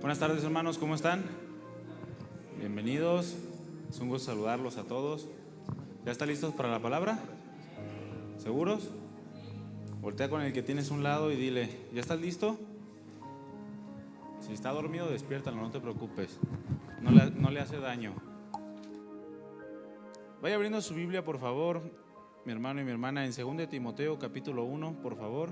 Buenas tardes, hermanos, ¿cómo están? Bienvenidos, es un gusto saludarlos a todos. ¿Ya están listos para la palabra? ¿Seguros? Voltea con el que tienes a un lado y dile, ¿ya estás listo? Si está dormido, despiértalo, no te preocupes, no le hace daño. Vaya abriendo su Biblia, por favor, mi hermano y mi hermana, en 2 de Timoteo, capítulo 1, por favor.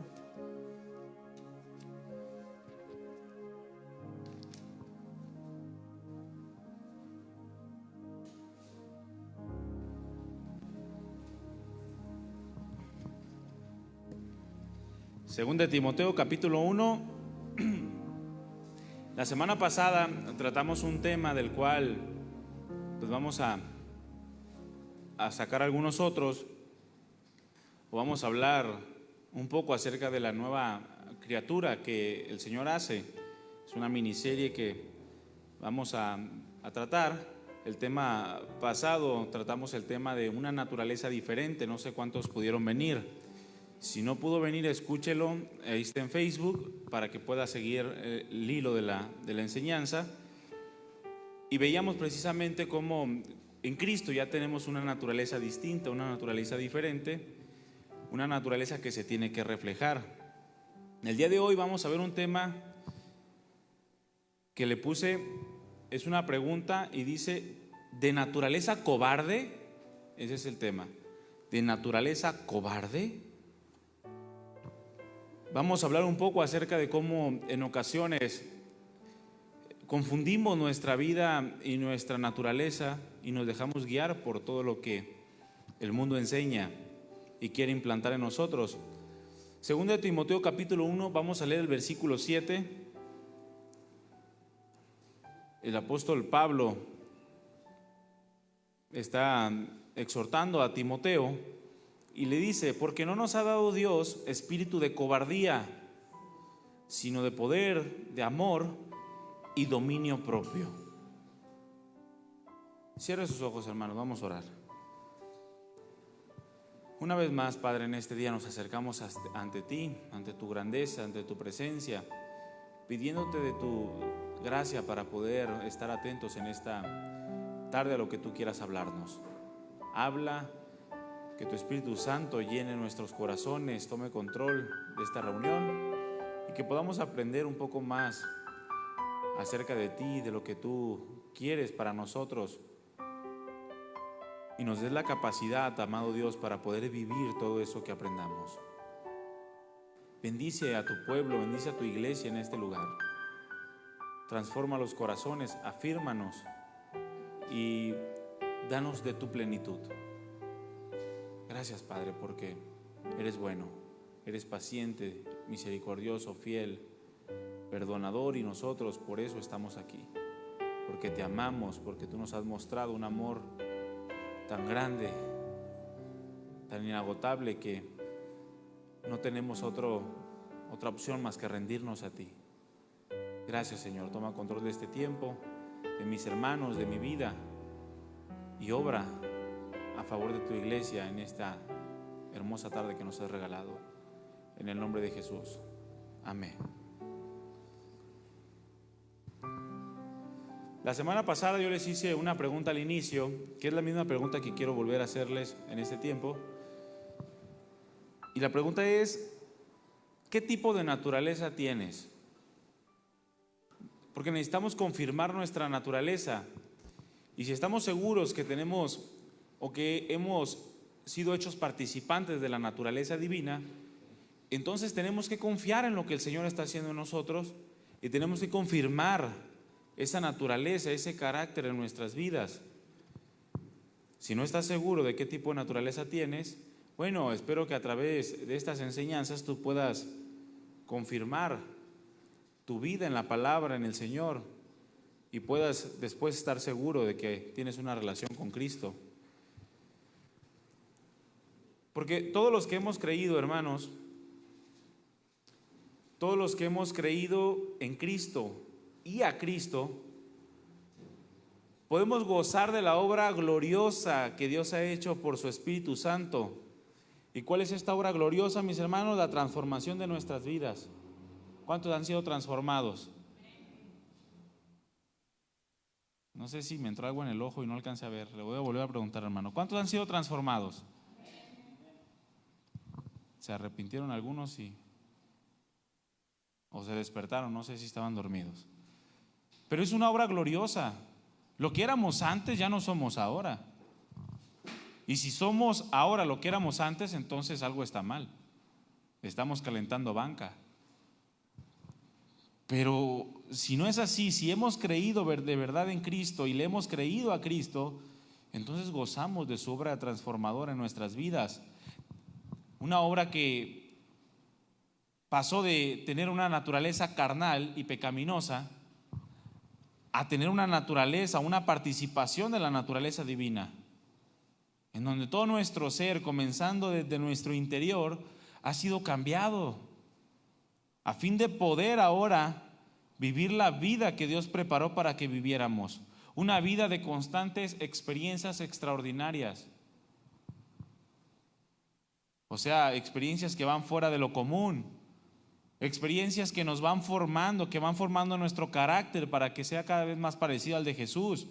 Según de Timoteo capítulo 1. La semana pasada tratamos un tema del cual pues vamos a sacar algunos otros, o vamos a hablar un poco acerca de la nueva criatura que el Señor hace. Es una miniserie que vamos a tratar. El tema pasado tratamos el tema de una naturaleza diferente, no sé cuántos pudieron venir. Si no pudo venir, escúchelo, ahí está en Facebook, para que pueda seguir el hilo de la enseñanza. Y veíamos precisamente cómo en Cristo ya tenemos una naturaleza distinta, una naturaleza diferente, una naturaleza que se tiene que reflejar. El día de hoy vamos a ver un tema que le puse, es una pregunta y dice, ¿de naturaleza cobarde? Ese es el tema, ¿de naturaleza cobarde? Vamos a hablar un poco acerca de cómo en ocasiones confundimos nuestra vida y nuestra naturaleza y nos dejamos guiar por todo lo que el mundo enseña y quiere implantar en nosotros. Según de Timoteo capítulo 1, vamos a leer el versículo 7. El apóstol Pablo está exhortando a Timoteo y le dice, porque no nos ha dado Dios espíritu de cobardía, sino de poder, de amor y dominio propio. Cierre sus ojos, hermanos, vamos a orar. Una vez más, Padre, en este día nos acercamos ante ti, ante tu grandeza, ante tu presencia, pidiéndote de tu gracia para poder estar atentos en esta tarde a lo que tú quieras hablarnos. Habla, que tu Espíritu Santo llene nuestros corazones, tome control de esta reunión y que podamos aprender un poco más acerca de ti, de lo que tú quieres para nosotros, y nos des la capacidad, amado Dios, para poder vivir todo eso que aprendamos. Bendice a tu pueblo, bendice a tu iglesia en este lugar. Transforma los corazones, afírmanos y danos de tu plenitud. Gracias, Padre, porque eres bueno, eres paciente, misericordioso, fiel, perdonador, y nosotros por eso estamos aquí, porque te amamos, porque tú nos has mostrado un amor tan grande, tan inagotable, que no tenemos otra opción más que rendirnos a ti. Gracias, Señor. Toma control de este tiempo, de mis hermanos, de mi vida, y obra a favor de tu iglesia en esta hermosa tarde que nos has regalado. En el nombre de Jesús. Amén. La semana pasada yo les hice una pregunta al inicio, que es la misma pregunta que quiero volver a hacerles en este tiempo. Y la pregunta es, ¿qué tipo de naturaleza tienes? Porque necesitamos confirmar nuestra naturaleza. Y si estamos seguros que tenemos o que hemos sido hechos participantes de la naturaleza divina, entonces tenemos que confiar en lo que el Señor está haciendo en nosotros y tenemos que confirmar esa naturaleza, ese carácter en nuestras vidas. Si no estás seguro de qué tipo de naturaleza tienes, bueno, espero que a través de estas enseñanzas tú puedas confirmar tu vida en la palabra, en el Señor, y puedas después estar seguro de que tienes una relación con Cristo. Porque todos los que hemos creído, hermanos, todos los que hemos creído en Cristo y a Cristo, podemos gozar de la obra gloriosa que Dios ha hecho por su Espíritu Santo. ¿Y cuál es esta obra gloriosa, mis hermanos? La transformación de nuestras vidas. ¿Cuántos han sido transformados? No sé si me entró algo en el ojo y no alcancé a ver. Le voy a volver a preguntar, hermano. ¿Cuántos han sido transformados? Se arrepintieron algunos o se despertaron, no sé si estaban dormidos. Pero es una obra gloriosa. Lo que éramos antes ya no somos ahora. Y si somos ahora lo que éramos antes, entonces algo está mal. Estamos calentando banca. Pero si no es así, si hemos creído de verdad en Cristo y le hemos creído a Cristo, entonces gozamos de su obra transformadora en nuestras vidas. Una obra que pasó de tener una naturaleza carnal y pecaminosa a tener una naturaleza, una participación de la naturaleza divina, en donde todo nuestro ser, comenzando desde nuestro interior, ha sido cambiado, a fin de poder ahora vivir la vida que Dios preparó para que viviéramos, una vida de constantes experiencias extraordinarias. O sea, experiencias que van fuera de lo común, experiencias que nos van formando, que van formando nuestro carácter para que sea cada vez más parecido al de Jesús,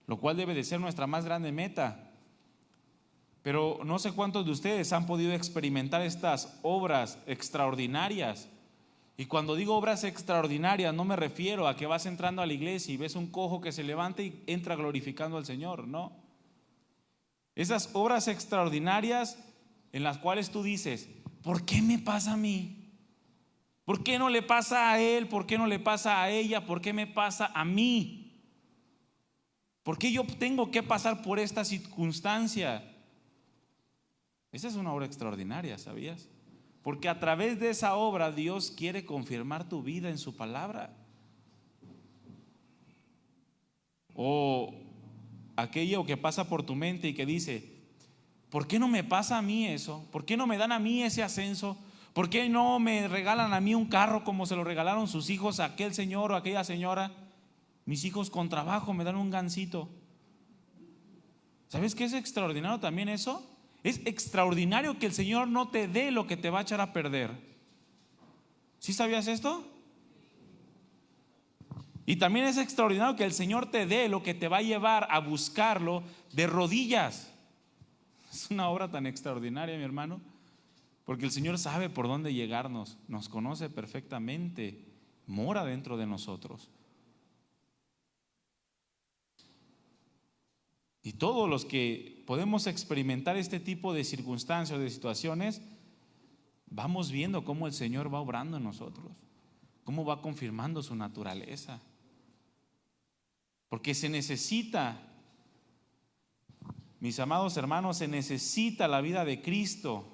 lo cual debe de ser nuestra más grande meta. Pero no sé cuántos de ustedes han podido experimentar estas obras extraordinarias. Y cuando digo obras extraordinarias, no me refiero a que vas entrando a la iglesia y ves un cojo que se levanta y entra glorificando al Señor, no. Esas obras extraordinarias en las cuales tú dices, ¿por qué me pasa a mí? ¿Por qué no le pasa a él? ¿Por qué no le pasa a ella? ¿Por qué me pasa a mí? ¿Por qué yo tengo que pasar por esta circunstancia? Esa es una obra extraordinaria, ¿sabías? Porque a través de esa obra Dios quiere confirmar tu vida en su palabra. O aquello que pasa por tu mente y que dice, ¿por qué no me pasa a mí eso? ¿Por qué no me dan a mí ese ascenso? ¿Por qué no me regalan a mí un carro como se lo regalaron sus hijos a aquel señor o a aquella señora? Mis hijos con trabajo me dan un gansito. ¿Sabes qué es extraordinario también eso? Es extraordinario que el Señor no te dé lo que te va a echar a perder. ¿Sí sabías esto? Y también es extraordinario que el Señor te dé lo que te va a llevar a buscarlo de rodillas. Es una obra tan extraordinaria, mi hermano, porque el Señor sabe por dónde llegarnos, nos conoce perfectamente, mora dentro de nosotros. Y todos los que podemos experimentar este tipo de circunstancias o de situaciones, vamos viendo cómo el Señor va obrando en nosotros, cómo va confirmando su naturaleza. Porque se necesita, mis amados hermanos, se necesita la vida de Cristo,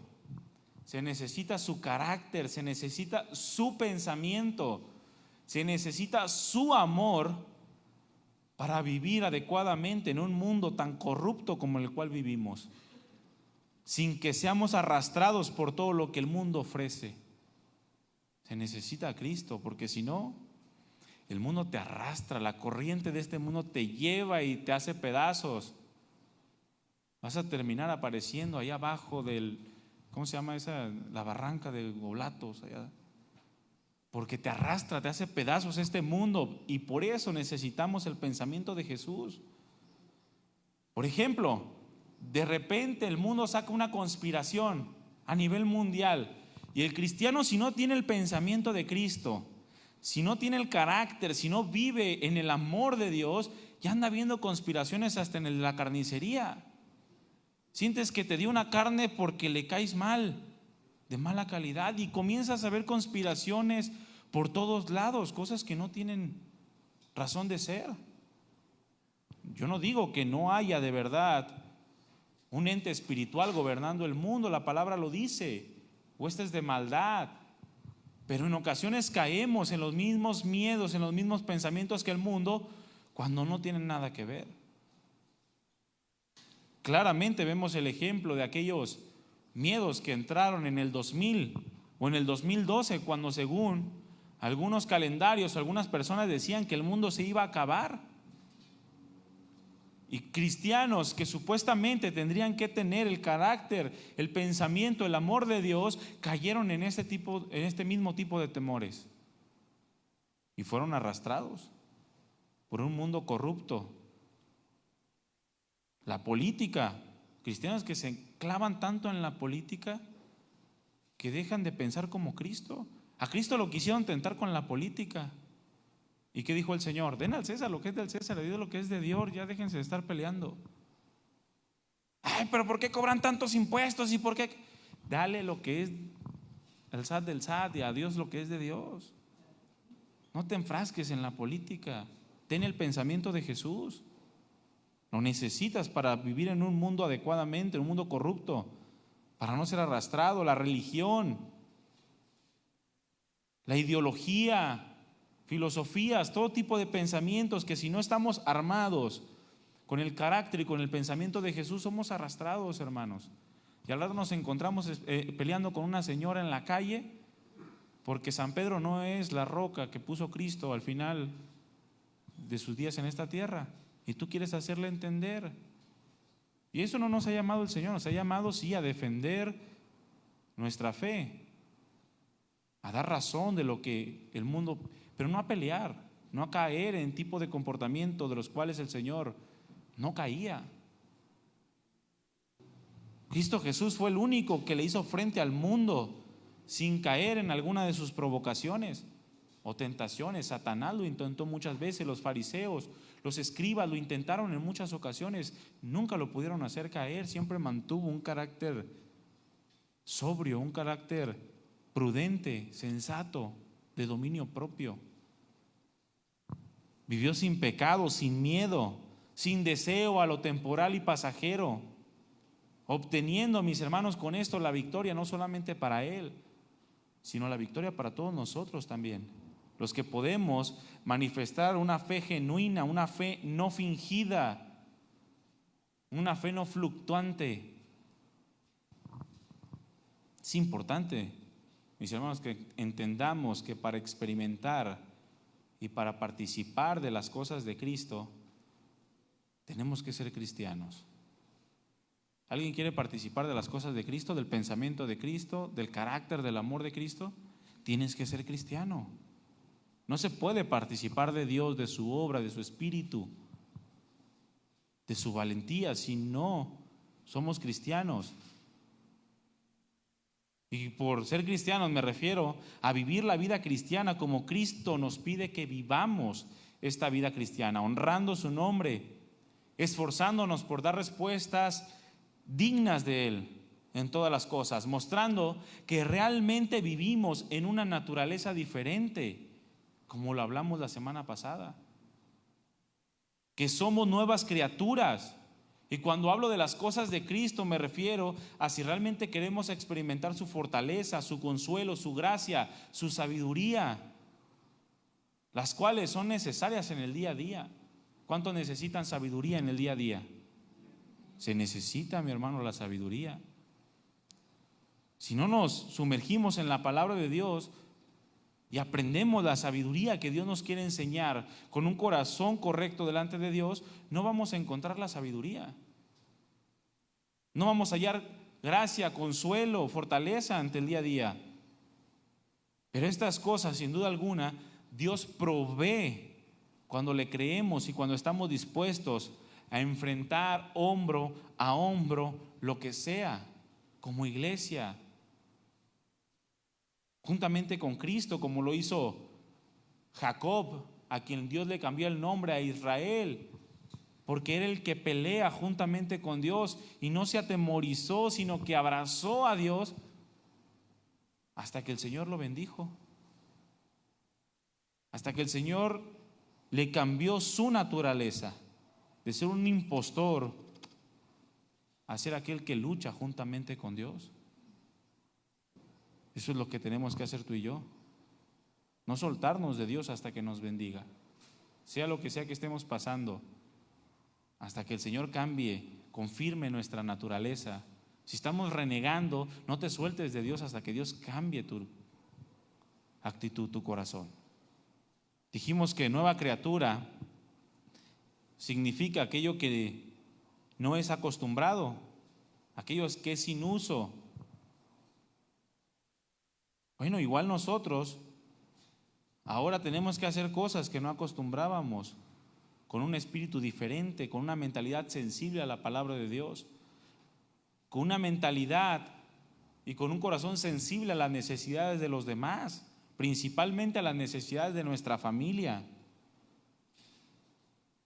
se necesita su carácter, se necesita su pensamiento, se necesita su amor para vivir adecuadamente en un mundo tan corrupto como el cual vivimos, sin que seamos arrastrados por todo lo que el mundo ofrece. Se necesita a Cristo, porque si no, el mundo te arrastra, la corriente de este mundo te lleva y te hace pedazos. Vas a terminar apareciendo allá abajo del, ¿cómo se llama esa? La barranca de Oblatos allá. Porque te arrastra, te hace pedazos este mundo, y por eso necesitamos el pensamiento de Jesús. Por ejemplo, de repente el mundo saca una conspiración a nivel mundial, y el cristiano, si no tiene el pensamiento de Cristo, si no tiene el carácter, si no vive en el amor de Dios, ya anda viendo conspiraciones hasta en la carnicería. Sientes que te dio una carne porque le caes mal, de mala calidad, y comienzas a ver conspiraciones por todos lados, cosas que no tienen razón de ser. Yo no digo que no haya de verdad un ente espiritual gobernando el mundo, la palabra lo dice, huestes de maldad, pero en ocasiones caemos en los mismos miedos, en los mismos pensamientos que el mundo, cuando no tienen nada que ver. Claramente vemos el ejemplo de aquellos miedos que entraron en el 2000 o en el 2012, cuando según algunos calendarios, algunas personas decían que el mundo se iba a acabar. Y cristianos que supuestamente tendrían que tener el carácter, el pensamiento, el amor de Dios, cayeron en este mismo tipo de temores y fueron arrastrados por un mundo corrupto. La política, cristianos que se clavan tanto en la política que dejan de pensar como Cristo. A Cristo lo quisieron tentar con la política. ¿Y qué dijo el Señor? Den al César lo que es del César, a Dios lo que es de Dios, ya déjense de estar peleando. Ay, pero ¿por qué cobran tantos impuestos? ¿Y por qué? Dale lo que es el SAT del SAT y a Dios lo que es de Dios. No te enfrasques en la política. Ten el pensamiento de Jesús. Lo necesitas para vivir en un mundo adecuadamente, en un mundo corrupto, para no ser arrastrado. La religión, la ideología, filosofías, todo tipo de pensamientos que si no estamos armados con el carácter y con el pensamiento de Jesús, somos arrastrados, hermanos. Y al rato nos encontramos peleando con una señora en la calle porque San Pedro no es la roca que puso Cristo al final de sus días en esta tierra. Y tú quieres hacerle entender. Y eso no nos ha llamado el Señor, nos ha llamado sí a defender nuestra fe, a dar razón de lo que el mundo, pero no a pelear, no a caer en tipo de comportamiento de los cuales el Señor no caía. Cristo Jesús fue el único que le hizo frente al mundo sin caer en alguna de sus provocaciones o tentaciones. Satanás lo intentó muchas veces, los fariseos, los escribas lo intentaron en muchas ocasiones, nunca lo pudieron hacer caer. Siempre mantuvo un carácter sobrio, un carácter prudente, sensato, de dominio propio. Vivió sin pecado, sin miedo, sin deseo a lo temporal y pasajero, obteniendo, mis hermanos, con esto la victoria no solamente para él, sino la victoria para todos nosotros también, los que podemos manifestar una fe genuina, una fe no fingida, una fe no fluctuante. Es importante, mis hermanos, que entendamos que para experimentar y para participar de las cosas de Cristo tenemos que ser cristianos. ¿Alguien quiere participar de las cosas de Cristo, del pensamiento de Cristo, del carácter, del amor de Cristo? Tienes que ser cristiano. No se puede participar de Dios, de su obra, de su espíritu, de su valentía, si no somos cristianos. Y por ser cristianos me refiero a vivir la vida cristiana como Cristo nos pide que vivamos esta vida cristiana, honrando su nombre, esforzándonos por dar respuestas dignas de Él en todas las cosas, mostrando que realmente vivimos en una naturaleza diferente, como lo hablamos la semana pasada, que somos nuevas criaturas. Y cuando hablo de las cosas de Cristo me refiero a si realmente queremos experimentar su fortaleza, su consuelo, su gracia, su sabiduría, las cuales son necesarias en el día a día. ¿Cuánto necesitan sabiduría en el día a día? Se necesita, mi hermano, la sabiduría. Si no nos sumergimos en la palabra de Dios y aprendemos la sabiduría que Dios nos quiere enseñar con un corazón correcto delante de Dios, no vamos a encontrar la sabiduría. No vamos a hallar gracia, consuelo, fortaleza ante el día a día. Pero estas cosas, sin duda alguna, Dios provee cuando le creemos y cuando estamos dispuestos a enfrentar hombro a hombro lo que sea, como iglesia, juntamente con Cristo, como lo hizo Jacob, a quien Dios le cambió el nombre a Israel, porque era el que pelea juntamente con Dios y no se atemorizó, sino que abrazó a Dios hasta que el Señor lo bendijo, hasta que el Señor le cambió su naturaleza de ser un impostor a ser aquel que lucha juntamente con Dios. Eso es lo que tenemos que hacer tú y yo. No soltarnos de Dios hasta que nos bendiga, sea lo que sea que estemos pasando, hasta que el Señor cambie, confirme nuestra naturaleza. Si estamos renegando, no te sueltes de Dios hasta que Dios cambie tu actitud, tu corazón. Dijimos que nueva criatura significa aquello que no es acostumbrado, aquello que es sin uso. Bueno, igual nosotros ahora tenemos que hacer cosas que no acostumbrábamos. con un espíritu diferente, con una mentalidad sensible a la palabra de Dios, con una mentalidad y con un corazón sensible a las necesidades de los demás, principalmente a las necesidades de nuestra familia.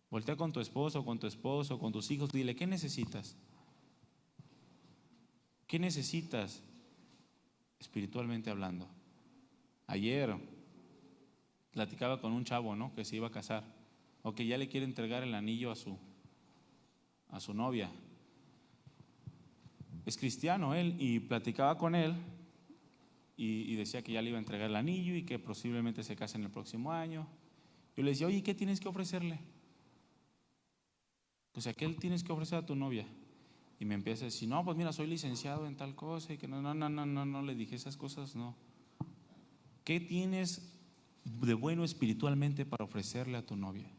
Voltea con tu esposo, con tus hijos, dile, ¿qué necesitas? ¿Qué necesitas espiritualmente hablando? Ayer platicaba con un chavo, ¿no?, que se iba a casar, o que ya le quiere entregar el anillo a su novia. Es cristiano él, y platicaba con él y decía que ya le iba a entregar el anillo y que posiblemente se casen el próximo año. Yo le decía, oye, ¿qué tienes que ofrecerle? O sea, ¿qué tienes que ofrecer a tu novia? Y me empieza a decir, no, pues mira, soy licenciado en tal cosa, y que no, le dije esas cosas, no. ¿Qué tienes de bueno espiritualmente para ofrecerle a tu novia?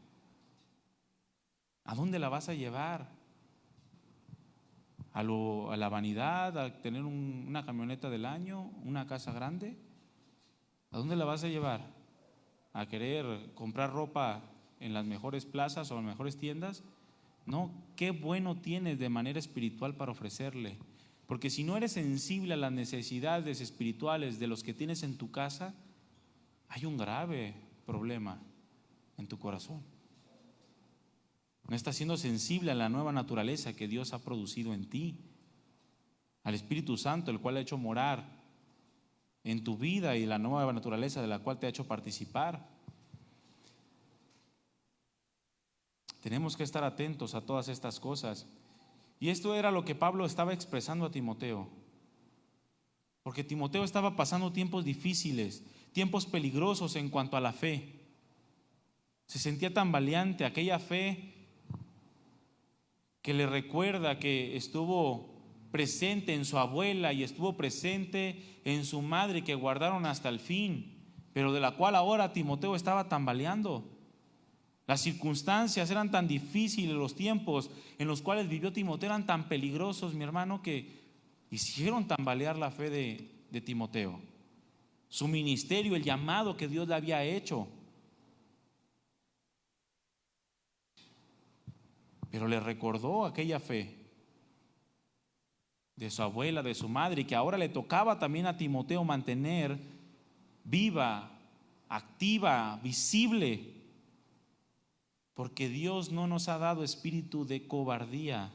¿A dónde la vas a llevar? ¿A la vanidad? ¿A tener una camioneta del año? ¿Una casa grande? ¿A dónde la vas a llevar? ¿A querer comprar ropa en las mejores plazas o en las mejores tiendas? No, qué bueno tienes de manera espiritual para ofrecerle. Porque si no eres sensible a las necesidades espirituales de los que tienes en tu casa, hay un grave problema en tu corazón. No estás siendo sensible a la nueva naturaleza que Dios ha producido en ti, al Espíritu Santo, el cual ha hecho morar en tu vida, y la nueva naturaleza de la cual te ha hecho participar. Tenemos que estar atentos a todas estas cosas. Y esto era lo que Pablo estaba expresando a Timoteo, porque Timoteo estaba pasando tiempos difíciles, tiempos peligrosos en cuanto a la fe. Se sentía tambaleante, aquella fe que le recuerda que estuvo presente en su abuela y estuvo presente en su madre, que guardaron hasta el fin, pero de la cual ahora Timoteo estaba tambaleando. Las circunstancias eran tan difíciles, los tiempos en los cuales vivió Timoteo eran tan peligrosos, mi hermano, que hicieron tambalear la fe de Timoteo. Su ministerio, el llamado que Dios le había hecho. Pero le recordó aquella fe de su abuela, de su madre, y que ahora le tocaba también a Timoteo mantener viva, activa, visible. Porque Dios no nos ha dado espíritu de cobardía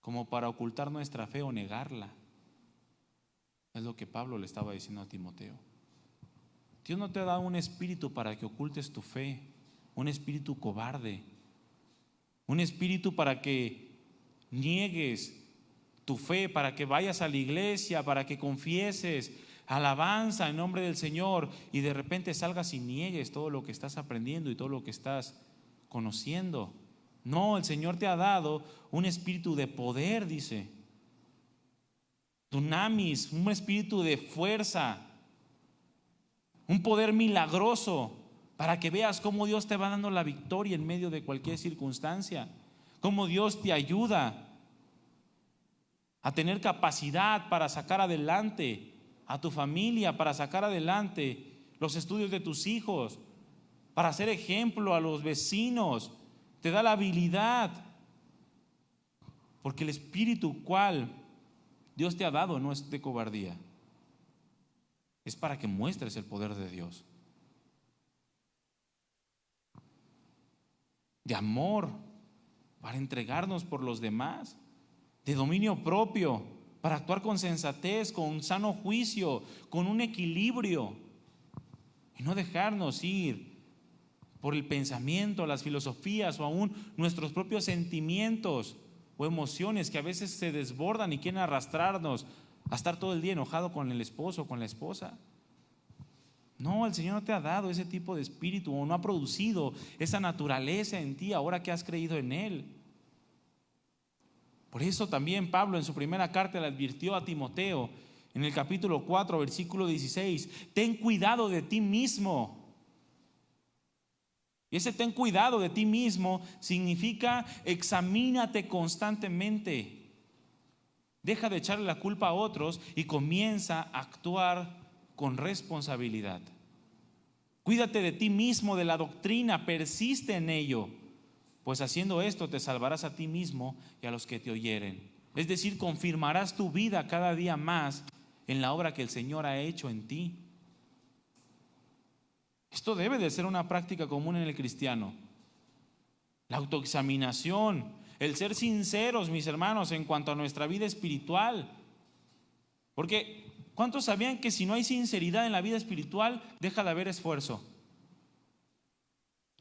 como para ocultar nuestra fe o negarla. Es lo que Pablo le estaba diciendo a Timoteo. Dios no te ha dado un espíritu para que ocultes tu fe, un espíritu cobarde, un espíritu para que niegues tu fe, para que vayas a la iglesia, para que confieses alabanza en nombre del Señor y de repente salgas y niegues todo lo que estás aprendiendo y todo lo que estás conociendo. No, el Señor te ha dado un espíritu de poder, dice. Dunamis, un espíritu de fuerza, un poder milagroso, para que veas cómo Dios te va dando la victoria en medio de cualquier circunstancia, cómo Dios te ayuda a tener capacidad para sacar adelante a tu familia, para sacar adelante los estudios de tus hijos, para ser ejemplo a los vecinos. Te da la habilidad, porque el espíritu cual Dios te ha dado no es de cobardía, es para que muestres el poder de Dios, de amor, para entregarnos por los demás, de dominio propio, para actuar con sensatez, con sano juicio, con un equilibrio, y no dejarnos ir por el pensamiento, las filosofías o aún nuestros propios sentimientos o emociones que a veces se desbordan y quieren arrastrarnos a estar todo el día enojado con el esposo o con la esposa. No, el Señor no te ha dado ese tipo de espíritu, o no ha producido esa naturaleza en ti ahora que has creído en Él. Por eso también Pablo en su primera carta le advirtió a Timoteo en el capítulo 4, versículo 16: ten cuidado de ti mismo. Y ese ten cuidado de ti mismo significa examínate constantemente. Deja de echarle la culpa a otros y comienza a actuar con responsabilidad. Cuídate de ti mismo, de la doctrina, persiste en ello, pues haciendo esto te salvarás a ti mismo y a los que te oyeren. Es decir, confirmarás tu vida cada día más en la obra que el Señor ha hecho en ti. Esto debe de ser una práctica común en el cristiano. La autoexaminación, el ser sinceros, mis hermanos, en cuanto a nuestra vida espiritual. Porque ¿cuántos sabían que si no hay sinceridad en la vida espiritual, deja de haber esfuerzo?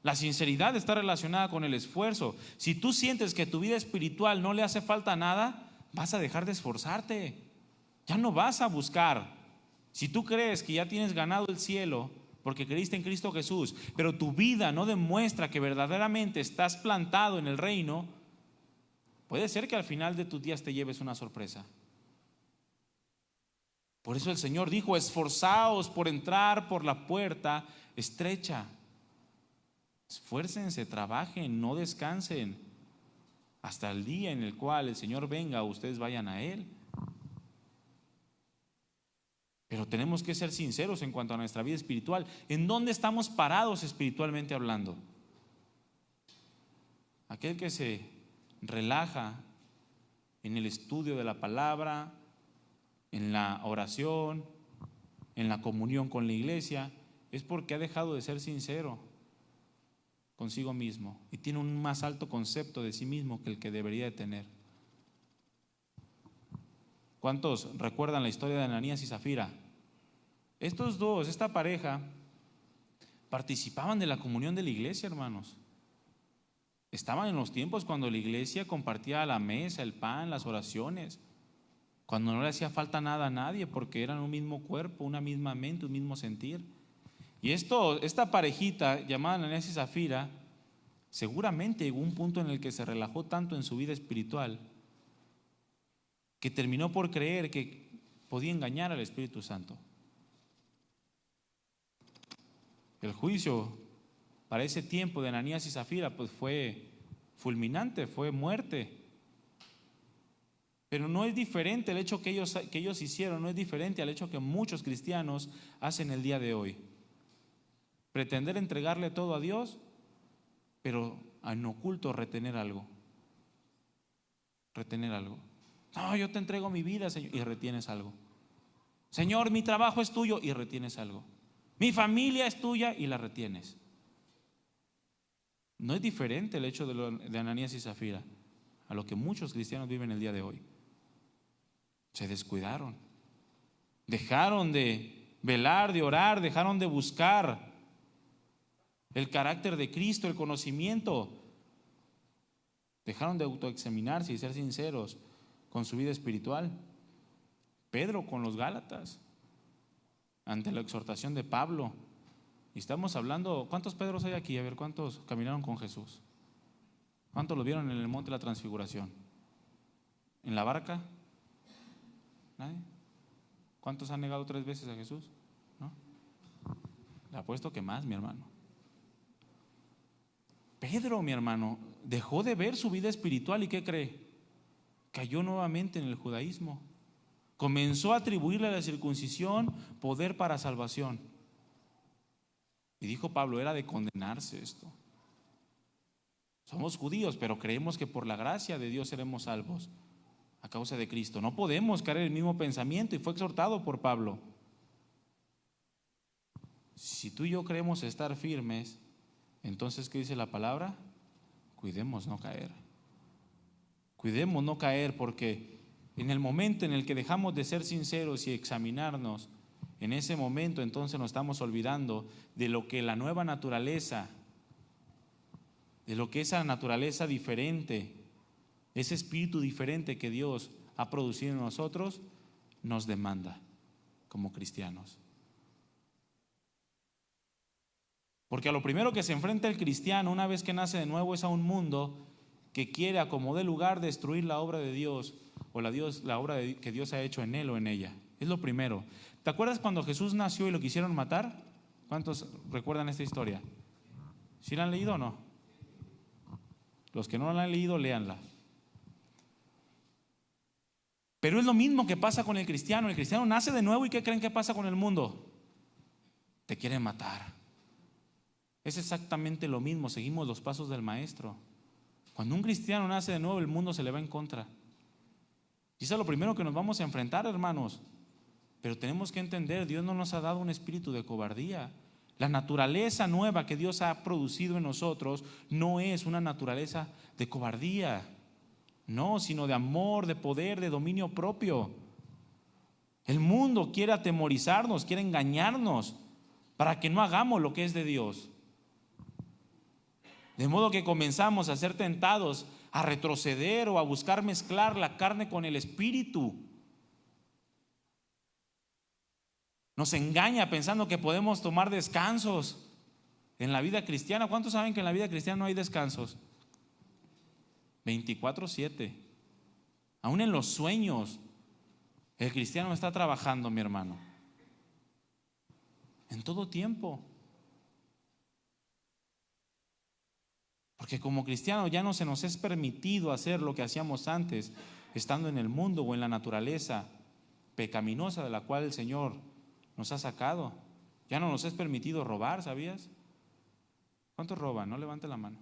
La sinceridad está relacionada con el esfuerzo. Si tú sientes que tu vida espiritual no le hace falta nada, vas a dejar de esforzarte. Ya no vas a buscar. Si tú crees que ya tienes ganado el cielo porque creíste en Cristo Jesús, pero tu vida no demuestra que verdaderamente estás plantado en el reino, puede ser que al final de tus días te lleves una sorpresa. Por eso el Señor dijo: esforzaos por entrar por la puerta estrecha. Esfuércense, trabajen, no descansen hasta el día en el cual el Señor venga, ustedes vayan a Él. Pero tenemos que ser sinceros en cuanto a nuestra vida espiritual. ¿En dónde estamos parados espiritualmente hablando? Aquel que se relaja en el estudio de la palabra, en la oración, en la comunión con la iglesia, es porque ha dejado de ser sincero consigo mismo y tiene un más alto concepto de sí mismo que el que debería de tener. ¿Cuántos recuerdan la historia de Ananías y Zafira? Estos dos, esta pareja, participaban de la comunión de la iglesia, hermanos. Estaban en los tiempos cuando la iglesia compartía la mesa, el pan, las oraciones, cuando no le hacía falta nada a nadie, porque eran un mismo cuerpo, una misma mente, un mismo sentir. Y esta parejita llamada Ananías y Zafira, seguramente llegó un punto en el que se relajó tanto en su vida espiritual que terminó por creer que podía engañar al Espíritu Santo. El juicio para ese tiempo de Ananías y Zafira pues fue fulminante, fue muerte. Pero no es diferente el hecho que ellos hicieron, no es diferente al hecho que muchos cristianos hacen el día de hoy. Pretender entregarle todo a Dios, pero en oculto retener algo. Retener algo. No, yo te entrego mi vida, Señor, y retienes algo. Señor, mi trabajo es tuyo y retienes algo. Mi familia es tuya y la retienes. No es diferente el hecho de Ananías y Zafira a lo que muchos cristianos viven el día de hoy. Se descuidaron. Dejaron de velar, de orar, dejaron de buscar el carácter de Cristo, el conocimiento. Dejaron de autoexaminarse y ser sinceros con su vida espiritual. Pedro con los Gálatas, ante la exhortación de Pablo. Y estamos hablando, ¿cuántos Pedros hay aquí? A ver, ¿cuántos caminaron con Jesús? ¿Cuántos lo vieron en el monte de la transfiguración? ¿En la barca? ¿Nadie? ¿Cuántos han negado 3 veces a Jesús? ¿No? Le apuesto que más, mi hermano. Pedro, mi hermano, dejó de ver su vida espiritual y ¿qué cree? Cayó nuevamente en el judaísmo. Comenzó a atribuirle a la circuncisión poder para salvación. Y dijo Pablo, era de condenarse esto. Somos judíos, pero creemos que por la gracia de Dios seremos salvos a causa de Cristo. No podemos caer en el mismo pensamiento y fue exhortado por Pablo. Si tú y yo creemos estar firmes, entonces, ¿qué dice la palabra? Cuidemos no caer. Cuidemos no caer, porque en el momento en el que dejamos de ser sinceros y examinarnos, en ese momento entonces nos estamos olvidando de lo que la nueva naturaleza, de lo que esa naturaleza diferente, ese espíritu diferente que Dios ha producido en nosotros, nos demanda como cristianos. Porque a lo primero que se enfrenta el cristiano una vez que nace de nuevo es a un mundo que quiere a como dé lugar destruir la obra de Dios o la obra que Dios ha hecho en él o en ella. Es lo primero. ¿Te acuerdas cuando Jesús nació y lo quisieron matar? ¿Cuántos recuerdan esta historia? ¿Sí la han leído o no? Los que no la han leído, léanla. Pero es lo mismo que pasa con el cristiano. El cristiano nace de nuevo y ¿qué creen que pasa con el mundo? Te quieren matar. Es exactamente lo mismo, seguimos los pasos del Maestro. Cuando un cristiano nace de nuevo, el mundo se le va en contra. Y eso es lo primero que nos vamos a enfrentar, hermanos. Pero tenemos que entender, Dios no nos ha dado un espíritu de cobardía. La naturaleza nueva que Dios ha producido en nosotros no es una naturaleza de cobardía, no, sino de amor, de poder, de dominio propio. El mundo quiere atemorizarnos, quiere engañarnos para que no hagamos lo que es de Dios. De modo que comenzamos a ser tentados a retroceder o a buscar mezclar la carne con el espíritu. Nos engaña pensando que podemos tomar descansos en la vida cristiana. ¿Cuántos saben que en la vida cristiana no hay descansos? 24/7. Aún en los sueños, el cristiano está trabajando, mi hermano. En todo tiempo. Porque como cristiano ya no se nos es permitido hacer lo que hacíamos antes, estando en el mundo o en la naturaleza pecaminosa de la cual el Señor nos ha sacado. Ya no nos es permitido robar, ¿sabías? ¿Cuántos roban? No levante la mano.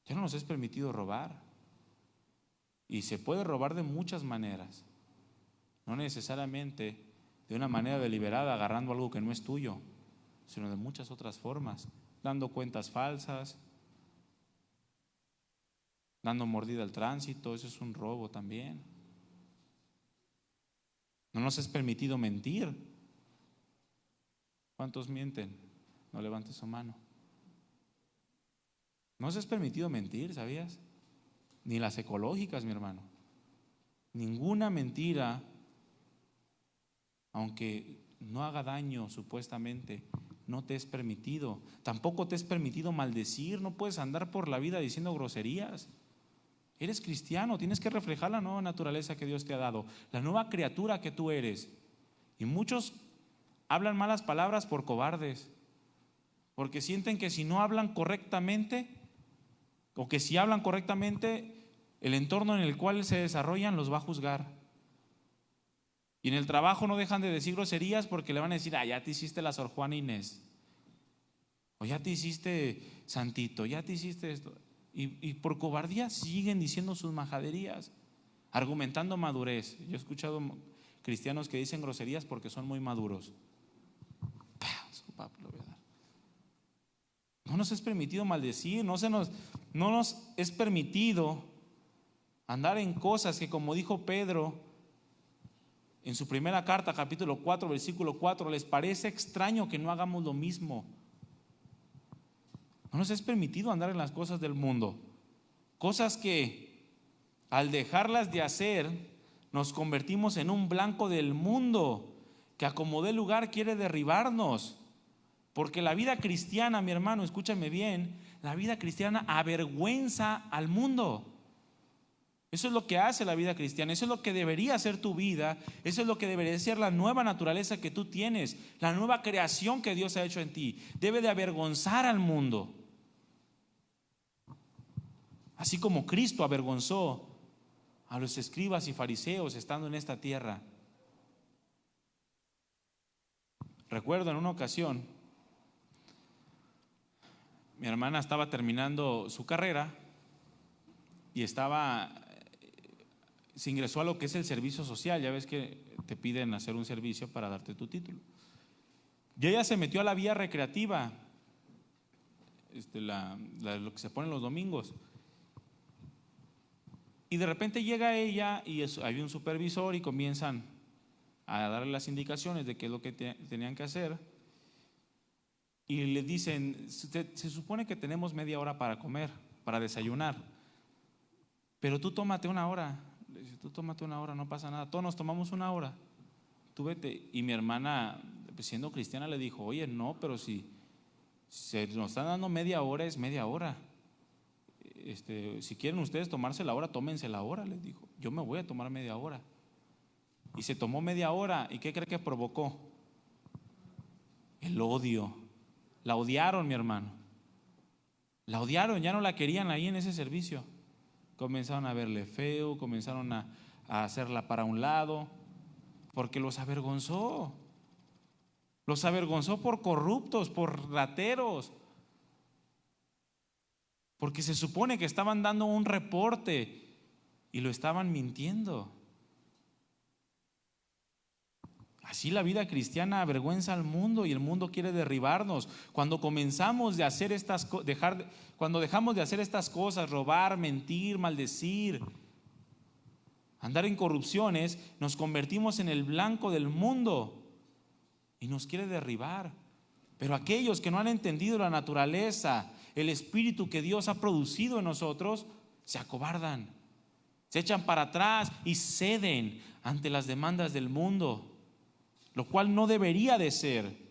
Ya no nos es permitido robar. Y se puede robar de muchas maneras. No necesariamente de una manera deliberada, agarrando algo que no es tuyo, sino de muchas otras formas. Dando cuentas falsas, dando mordida al tránsito, eso es un robo también. No nos es permitido mentir. ¿Cuántos mienten? No levante su mano. No nos es permitido mentir, ¿sabías? Ni las ecológicas, mi hermano. Ninguna mentira, aunque no haga daño supuestamente, no te es permitido. Tampoco te es permitido maldecir. No puedes andar por la vida diciendo groserías. Eres cristiano, tienes que reflejar la nueva naturaleza que Dios te ha dado, la nueva criatura que tú eres. Y muchos hablan malas palabras por cobardes, porque sienten que si no hablan correctamente, o que si hablan correctamente, el entorno en el cual se desarrollan los va a juzgar. Y en el trabajo no dejan de decir groserías porque le van a decir, ya te hiciste la Sor Juana Inés, o ya te hiciste Santito, ya te hiciste esto. Y por cobardía siguen diciendo sus majaderías, argumentando madurez. Yo he escuchado cristianos que dicen groserías porque son muy maduros. No nos es permitido maldecir, no nos es permitido andar en cosas que, como dijo Pedro en su primera carta, capítulo 4, versículo 4, les parece extraño que no hagamos lo mismo. No nos es permitido andar en las cosas del mundo, cosas que al dejarlas de hacer nos convertimos en un blanco del mundo que a como dé lugar quiere derribarnos. Porque la vida cristiana, mi hermano, escúchame bien, la vida cristiana avergüenza al mundo. Eso es lo que hace la vida cristiana, eso es lo que debería ser tu vida, eso es lo que debería ser la nueva naturaleza que tú tienes, la nueva creación que Dios ha hecho en ti. Debe de avergonzar al mundo. Así como Cristo avergonzó a los escribas y fariseos estando en esta tierra. Recuerdo en una ocasión, mi hermana estaba terminando su carrera y se ingresó a lo que es el servicio social. Ya ves que te piden hacer un servicio para darte tu título. Y ella se metió a la vía recreativa, lo que se pone los domingos. Y de repente llega ella y hay un supervisor y comienzan a darle las indicaciones de qué es lo que tenían que hacer. Y le dicen, se supone que tenemos media hora para comer, para desayunar, pero tú tómate una hora. Le dice, tú tómate una hora, no pasa nada, todos nos tomamos una hora, tú vete. Y mi hermana, siendo cristiana, le dijo, oye, no, pero si se nos están dando media hora, es media hora. Si quieren ustedes tomarse la hora, tómense la hora, les dijo. Yo me voy a tomar media hora. Y se tomó media hora. ¿Y qué cree que provocó? El odio. La odiaron, mi hermano. La odiaron, ya no la querían ahí en ese servicio. Comenzaron a verle feo, comenzaron a hacerla para un lado, porque los avergonzó. Los avergonzó por corruptos, por rateros, porque se supone que estaban dando un reporte y lo estaban mintiendo. Así la vida cristiana avergüenza al mundo y el mundo quiere derribarnos. Cuando comenzamos de hacer cuando dejamos de hacer estas cosas, robar, mentir, maldecir, andar en corrupciones, nos convertimos en el blanco del mundo y nos quiere derribar. Pero aquellos que no han entendido la naturaleza, el espíritu que Dios ha producido en nosotros, se acobardan, se echan para atrás y ceden ante las demandas del mundo, lo cual no debería de ser.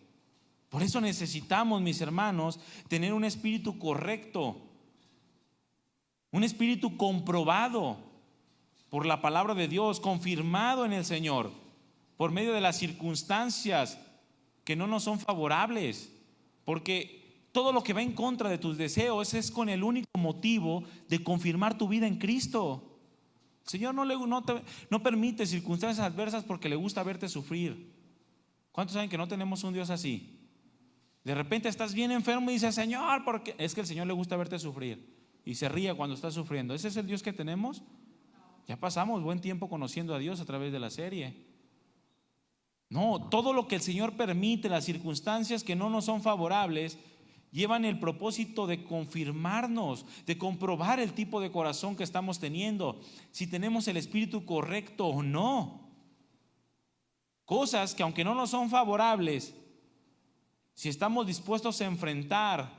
Por eso necesitamos, mis hermanos, tener un espíritu correcto, un espíritu comprobado por la palabra de Dios, confirmado en el Señor, por medio de las circunstancias que no nos son favorables, porque todo lo que va en contra de tus deseos es con el único motivo de confirmar tu vida en Cristo. El Señor no permite circunstancias adversas porque le gusta verte sufrir. ¿Cuántos saben que no tenemos un Dios así? De repente estás bien enfermo y dices, Señor, porque es que el Señor le gusta verte sufrir y se ríe cuando estás sufriendo. ¿Ese es el Dios que tenemos? Ya pasamos buen tiempo conociendo a Dios a través de la serie. No, todo lo que el Señor permite, las circunstancias que no nos son favorables, llevan el propósito de confirmarnos, de comprobar el tipo de corazón que estamos teniendo, si tenemos el espíritu correcto o no. Cosas que aunque no nos son favorables, si estamos dispuestos a enfrentar,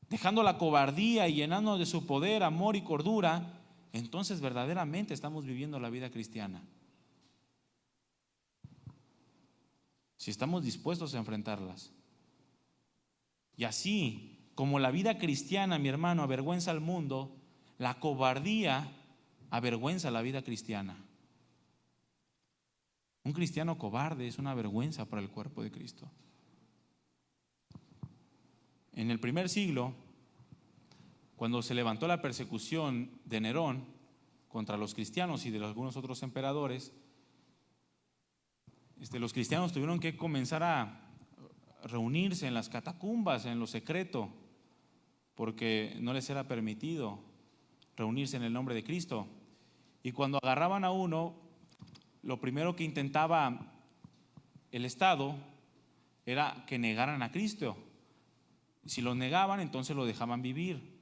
dejando la cobardía y llenándonos de su poder, amor y cordura, entonces verdaderamente estamos viviendo la vida cristiana. Si estamos dispuestos a enfrentarlas. Y así como la vida cristiana, mi hermano, avergüenza al mundo, la cobardía avergüenza la vida cristiana. Un cristiano cobarde es una vergüenza para el cuerpo de Cristo. En el primer siglo, cuando se levantó la persecución de Nerón contra los cristianos y de algunos otros emperadores, los cristianos tuvieron que comenzar a reunirse en las catacumbas, en lo secreto, porque no les era permitido reunirse en el nombre de Cristo. Y cuando agarraban a uno, lo primero que intentaba el Estado era que negaran a Cristo. Si lo negaban, entonces lo dejaban vivir,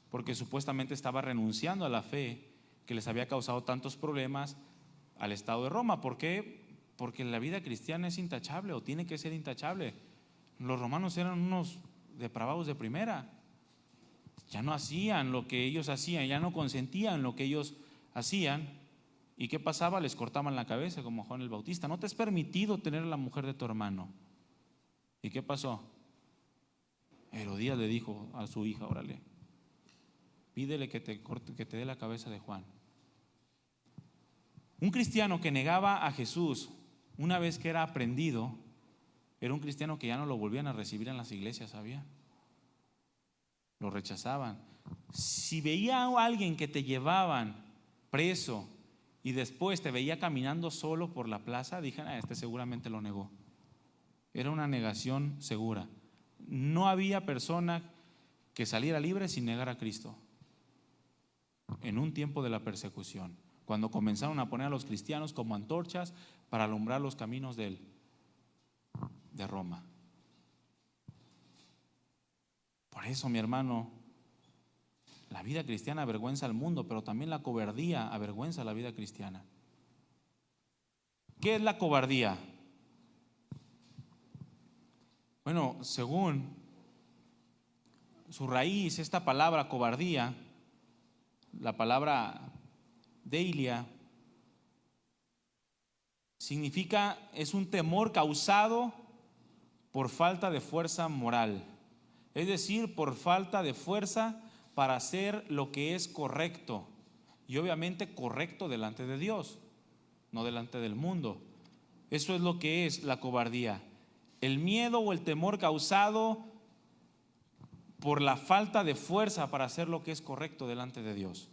porque supuestamente estaba renunciando a la fe que les había causado tantos problemas al Estado de Roma. ¿Por qué? Porque la vida cristiana es intachable o tiene que ser intachable. Los romanos eran unos depravados de primera. Ya no hacían lo que ellos hacían, ya no consentían lo que ellos hacían. ¿Y qué pasaba? Les cortaban la cabeza como Juan el Bautista. No te es permitido tener a la mujer de tu hermano. ¿Y qué pasó? Herodías le dijo a su hija, órale, pídele que te dé la cabeza de Juan. Un cristiano que negaba a Jesús una vez que era aprendido, era un cristiano que ya no lo volvían a recibir en las iglesias, ¿sabía? Lo rechazaban. Si veía a alguien que te llevaban preso y después te veía caminando solo por la plaza, dijeron, este seguramente lo negó. Era una negación segura. No había persona que saliera libre sin negar a Cristo. En un tiempo de la persecución, cuando comenzaron a poner a los cristianos como antorchas para alumbrar los caminos de Roma. Por eso, mi hermano, la vida cristiana avergüenza al mundo, pero también la cobardía avergüenza la vida cristiana. ¿Qué es la cobardía? Bueno, según su raíz, esta palabra cobardía, la palabra deilia, significa, es un temor causado por falta de fuerza moral, es decir, por falta de fuerza para hacer lo que es correcto, y obviamente correcto delante de Dios, no delante del mundo. Eso es lo que es la cobardía, el miedo o el temor causado por la falta de fuerza para hacer lo que es correcto delante de Dios.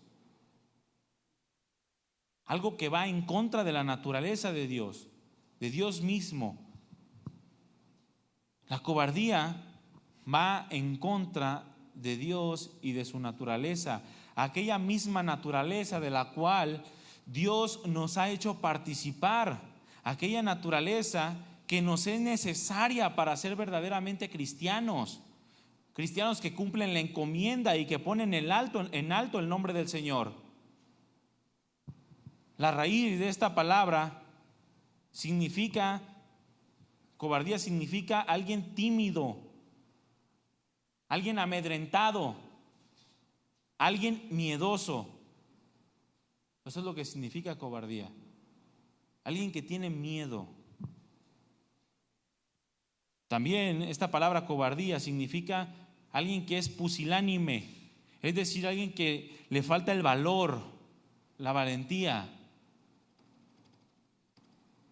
Algo que va en contra de la naturaleza de Dios mismo. La cobardía va en contra de Dios y de su naturaleza, aquella misma naturaleza de la cual Dios nos ha hecho participar, aquella naturaleza que nos es necesaria para ser verdaderamente cristianos, cristianos que cumplen la encomienda y que ponen en alto el nombre del Señor. La raíz de esta palabra significa, cobardía significa alguien tímido, alguien amedrentado, alguien miedoso. Eso es lo que significa cobardía. Alguien que tiene miedo. También esta palabra cobardía significa alguien que es pusilánime, es decir, alguien que le falta el valor, la valentía.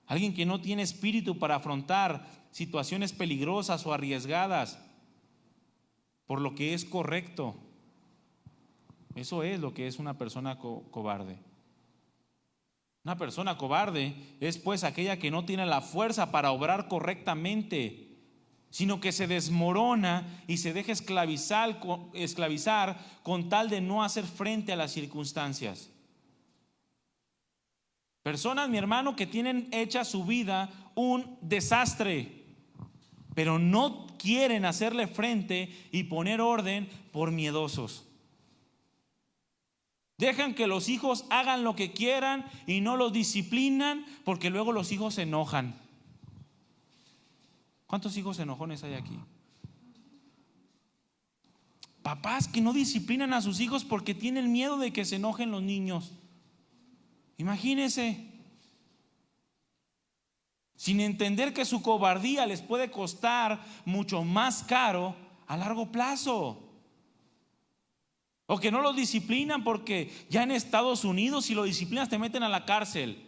Alguien que no tiene espíritu para afrontar situaciones peligrosas o arriesgadas por lo que es correcto. Eso es lo que es una persona cobarde. Una persona cobarde es pues aquella que no tiene la fuerza para obrar correctamente, sino que se desmorona y se deja esclavizar con tal de no hacer frente a las circunstancias. Personas, mi hermano, que tienen hecha su vida un desastre, pero no quieren hacerle frente y poner orden por miedosos. Dejan que los hijos hagan lo que quieran y no los disciplinan porque luego los hijos se enojan. ¿Cuántos hijos enojones hay aquí? Papás que no disciplinan a sus hijos porque tienen miedo de que se enojen los niños. Imagínense, sin entender que su cobardía les puede costar mucho más caro a largo plazo. O que no los disciplinan porque ya en Estados Unidos si lo disciplinas te meten a la cárcel.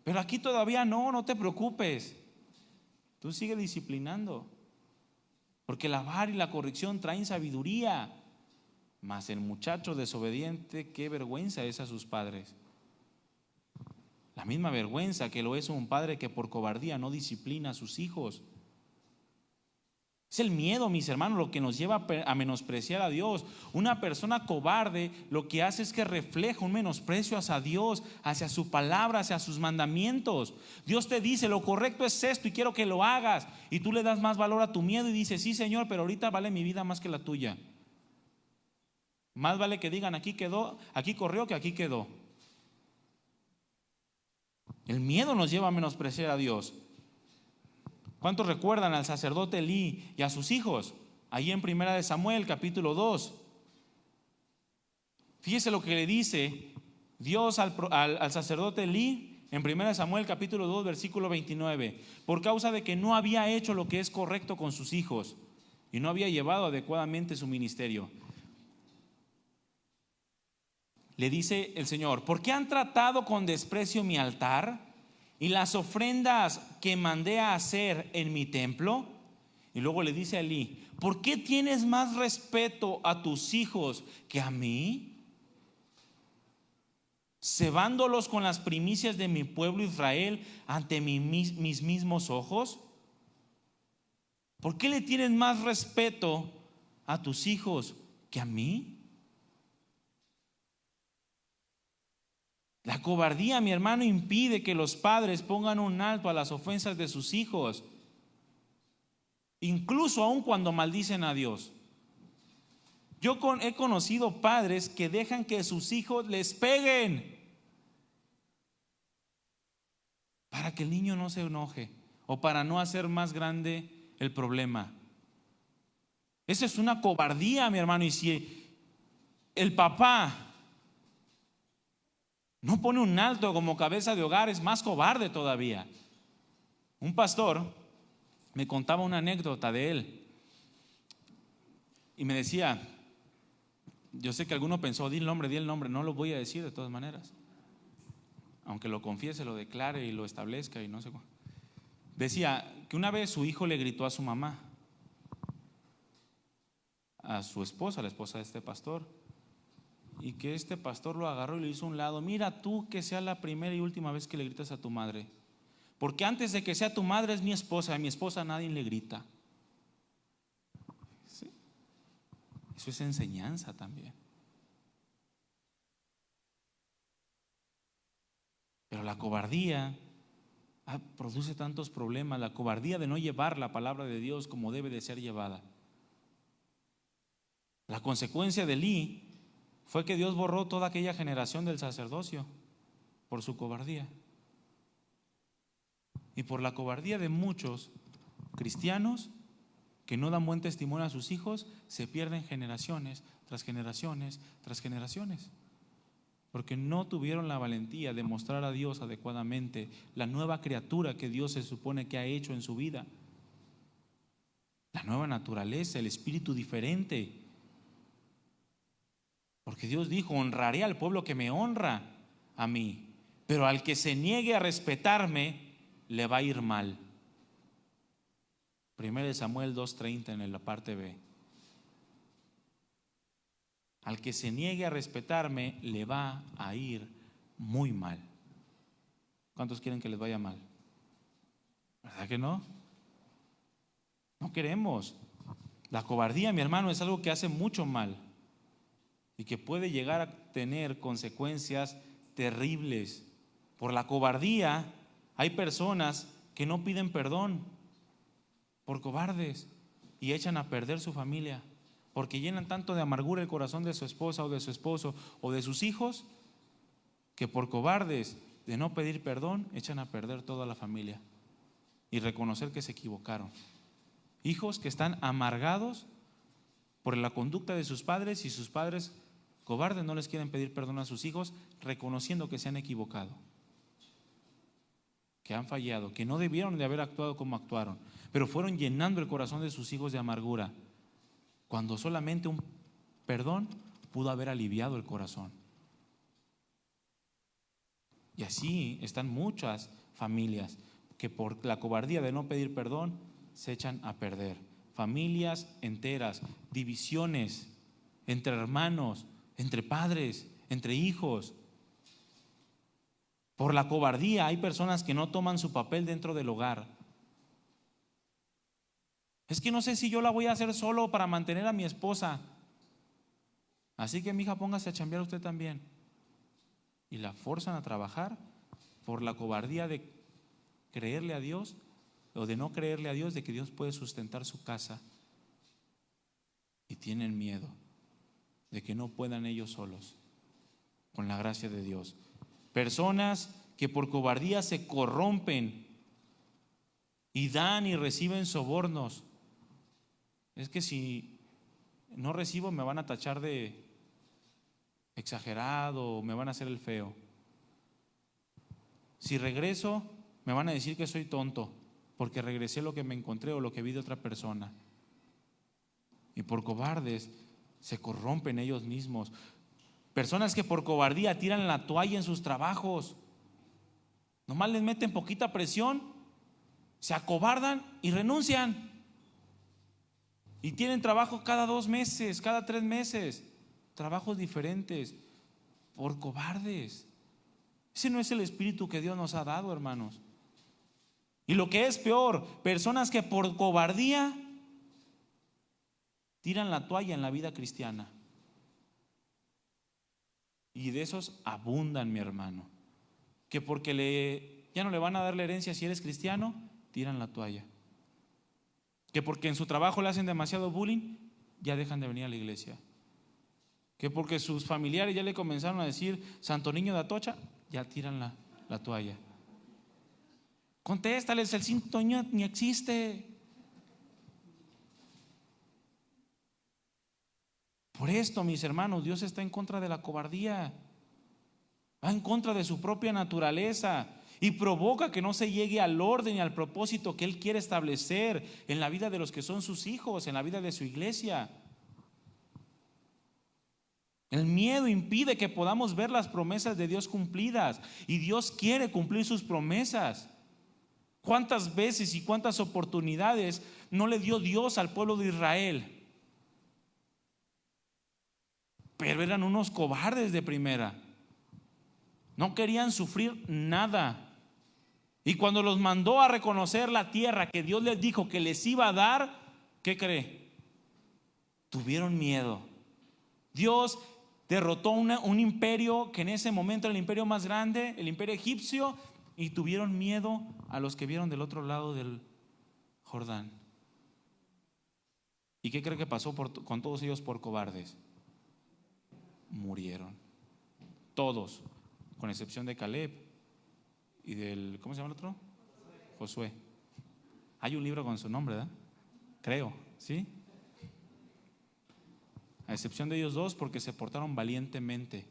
Pero aquí todavía no te preocupes. Tú sigue disciplinando. Porque la vara y la corrección traen sabiduría. Mas el muchacho desobediente, qué vergüenza es a sus padres. La misma vergüenza que lo es un padre que por cobardía no disciplina a sus hijos. Es el miedo, mis hermanos, lo que nos lleva a menospreciar a Dios. Una persona cobarde lo que hace es que refleja un menosprecio hacia Dios, hacia su palabra, hacia sus mandamientos. Dios te dice, lo correcto es esto y quiero que lo hagas. Y tú le das más valor a tu miedo y dices, sí, Señor, pero ahorita vale mi vida más que la tuya. Más vale que digan, aquí quedó, aquí corrió, que aquí quedó. El miedo nos lleva a menospreciar a Dios. ¿Cuántos recuerdan al sacerdote Elí y a sus hijos? Ahí en 1 Samuel capítulo 2. Fíjese lo que le dice Dios al sacerdote Elí en 1 Samuel capítulo 2 versículo 29. Por causa de que no había hecho lo que es correcto con sus hijos y no había llevado adecuadamente su ministerio. Le dice el Señor, ¿por qué han tratado con desprecio mi altar y las ofrendas que mandé a hacer en mi templo? Y luego le dice a Elí, ¿por qué tienes más respeto a tus hijos que a mí? Cebándolos con las primicias de mi pueblo Israel ante mis mismos ojos. ¿Por qué le tienes más respeto a tus hijos que a mí? La cobardía, mi hermano, impide que los padres pongan un alto a las ofensas de sus hijos, incluso aun cuando maldicen a Dios. Yo he conocido padres que dejan que sus hijos les peguen para que el niño no se enoje o para no hacer más grande el problema. Esa es una cobardía, mi hermano. Y si el papá no pone un alto como cabeza de hogar, es más cobarde todavía. Un pastor me contaba una anécdota de él y me decía, yo sé que alguno pensó, di el nombre, no lo voy a decir de todas maneras, aunque lo confiese, lo declare y lo establezca y no sé cuál. Decía que una vez su hijo le gritó a su mamá, a su esposa, la esposa de este pastor, y que este pastor lo agarró y lo hizo a un lado. Mira tú, que sea la primera y última vez que le gritas a tu madre, porque antes de que sea tu madre es mi esposa, a mi esposa nadie le grita. ¿Sí? Eso es enseñanza también. Pero la cobardía produce tantos problemas, la cobardía de no llevar la palabra de Dios como debe de ser llevada. La consecuencia de Elí fue que Dios borró toda aquella generación del sacerdocio por su cobardía. Y por la cobardía de muchos cristianos que no dan buen testimonio a sus hijos, se pierden generaciones tras generaciones tras generaciones. Porque no tuvieron la valentía de mostrar a Dios adecuadamente la nueva criatura que Dios se supone que ha hecho en su vida. La nueva naturaleza, el espíritu diferente. Porque Dios dijo: honraré al pueblo que me honra a mí, pero al que se niegue a respetarme le va a ir mal. 1 Samuel 2:30 en la parte B. Al que se niegue a respetarme le va a ir muy mal. ¿Cuántos quieren que les vaya mal? ¿Verdad que no? No queremos. La cobardía, mi hermano, es algo que hace mucho mal y que puede llegar a tener consecuencias terribles. Por la cobardía hay personas que no piden perdón por cobardes y echan a perder su familia, porque llenan tanto de amargura el corazón de su esposa o de su esposo o de sus hijos, que por cobardes de no pedir perdón echan a perder toda la familia y reconocer que se equivocaron. Hijos que están amargados por la conducta de sus padres y sus padres cobardes no les quieren pedir perdón a sus hijos, reconociendo que se han equivocado, que han fallado, que no debieron de haber actuado como actuaron, pero fueron llenando el corazón de sus hijos de amargura, cuando solamente un perdón pudo haber aliviado el corazón. Y así están muchas familias que por la cobardía de no pedir perdón se echan a perder. Familias enteras, divisiones entre hermanos, entre padres, entre hijos. Por la cobardía hay personas que no toman su papel dentro del hogar. Es que no sé si yo la voy a hacer solo para mantener a mi esposa. Así que, mija, póngase a chambear usted también. Y la forzan a trabajar por la cobardía de creerle a Dios o de no creerle a Dios de que Dios puede sustentar su casa. Y tienen miedo de que no puedan ellos solos con la gracia de Dios. Personas que por cobardía se corrompen y dan y reciben sobornos. Es que si no recibo me van a tachar de exagerado, me van a hacer el feo. Si regreso me van a decir que soy tonto porque regresé lo que me encontré o lo que vi de otra persona. Y por cobardes se corrompen ellos mismos. Personas que por cobardía tiran la toalla en sus trabajos. Nomás les meten poquita presión, se acobardan y renuncian. Y tienen trabajo cada 2 meses, cada 3 meses, trabajos diferentes, por cobardes. Ese no es el espíritu que Dios nos ha dado, hermanos. Y lo que es peor, personas que por cobardía tiran la toalla en la vida cristiana. Y de esos abundan, mi hermano. Que porque ya no le van a dar la herencia si eres cristiano, tiran la toalla. Que porque en su trabajo le hacen demasiado bullying, ya dejan de venir a la iglesia. Que porque sus familiares ya le comenzaron a decir Santo Niño de Atocha, ya tiran la toalla. Contéstales, el Santo Niño ni existe. Por esto, mis hermanos, Dios está en contra de la cobardía, va en contra de su propia naturaleza y provoca que no se llegue al orden y al propósito que Él quiere establecer en la vida de los que son sus hijos, en la vida de su iglesia. El miedo impide que podamos ver las promesas de Dios cumplidas, y Dios quiere cumplir sus promesas. ¿Cuántas veces y cuántas oportunidades no le dio Dios al pueblo de Israel? Pero eran unos cobardes de primera. No querían sufrir nada. Y cuando los mandó a reconocer la tierra que Dios les dijo que les iba a dar, ¿qué cree? Tuvieron miedo. Dios derrotó un imperio que en ese momento era el imperio más grande, el imperio egipcio, y tuvieron miedo a los que vieron del otro lado del Jordán. ¿Y qué cree que pasó con todos ellos por cobardes? Murieron. Todos, con excepción de Caleb y del, ¿cómo se llama el otro? Josué. Hay un libro con su nombre, ¿verdad? Creo, ¿sí? A excepción de ellos dos, porque se portaron valientemente.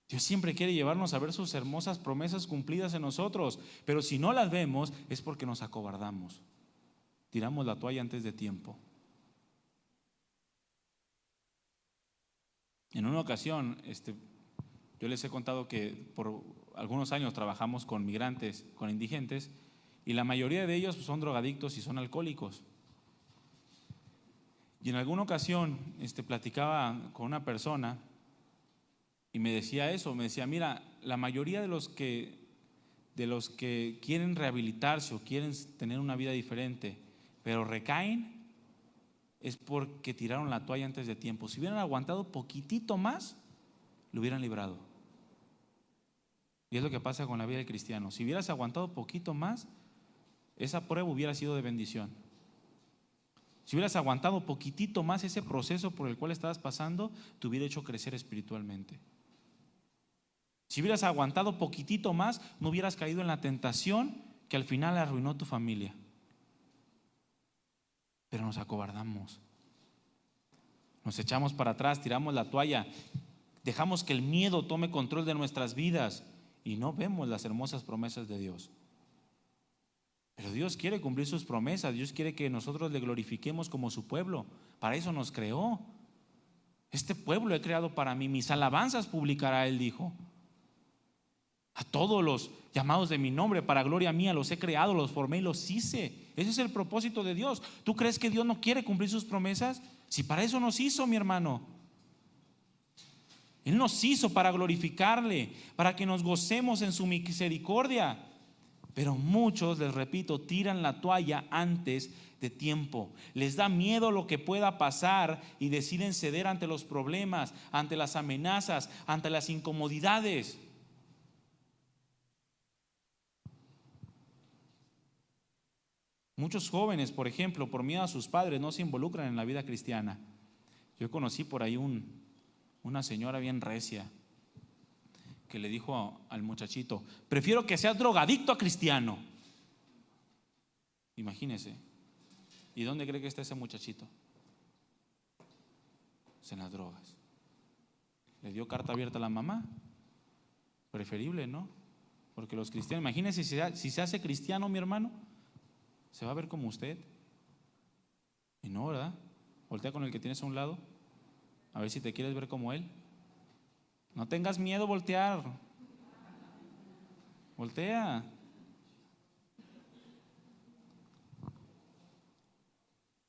Dios siempre quiere llevarnos a ver sus hermosas promesas cumplidas en nosotros, pero si no las vemos es porque nos acobardamos. Tiramos la toalla antes de tiempo. En una ocasión, yo les he contado que por algunos años trabajamos con migrantes, con indigentes, y la mayoría de ellos son drogadictos y son alcohólicos. Y en alguna ocasión platicaba con una persona y me decía eso, me decía, mira, la mayoría de los que quieren rehabilitarse o quieren tener una vida diferente, pero recaen, es porque tiraron la toalla antes de tiempo. Si hubieran aguantado poquitito más, lo hubieran librado. Y es lo que pasa con la vida del cristiano. Si hubieras aguantado poquito más, esa prueba hubiera sido de bendición. Si hubieras aguantado poquitito más ese proceso por el cual estabas pasando, te hubiera hecho crecer espiritualmente. Si hubieras aguantado poquitito más, no hubieras caído en la tentación que al final arruinó tu familia. Pero nos acobardamos. Nos echamos para atrás, tiramos la toalla, dejamos que el miedo tome control de nuestras vidas y no vemos las hermosas promesas de Dios. Pero Dios quiere cumplir sus promesas. Dios quiere que nosotros le glorifiquemos como su pueblo. Para eso nos creó. Este pueblo he creado para mí, mis alabanzas publicará, Él dijo. A todos los llamados de mi nombre, para gloria mía, los he creado, los formé y los hice. Ese es el propósito de Dios. ¿Tú crees que Dios no quiere cumplir sus promesas? Si para eso nos hizo, mi hermano. Él nos hizo para glorificarle, para que nos gocemos en su misericordia. Pero muchos, les repito, tiran la toalla antes de tiempo. Les da miedo lo que pueda pasar y deciden ceder ante los problemas, ante las amenazas, ante las incomodidades. Muchos jóvenes, por ejemplo, por miedo a sus padres, no se involucran en la vida cristiana. Yo conocí por ahí una señora bien recia que le dijo al muchachito: prefiero que seas drogadicto a cristiano. Imagínese. ¿Y dónde cree que está ese muchachito? En las drogas. Le dio carta abierta a la mamá. Preferible, ¿no? Porque los cristianos, imagínese si se hace cristiano, mi hermano, se va a ver como usted. Y no, ¿verdad? Voltea con el que tienes a un lado, a ver si te quieres ver como él. No tengas miedo voltear. Voltea.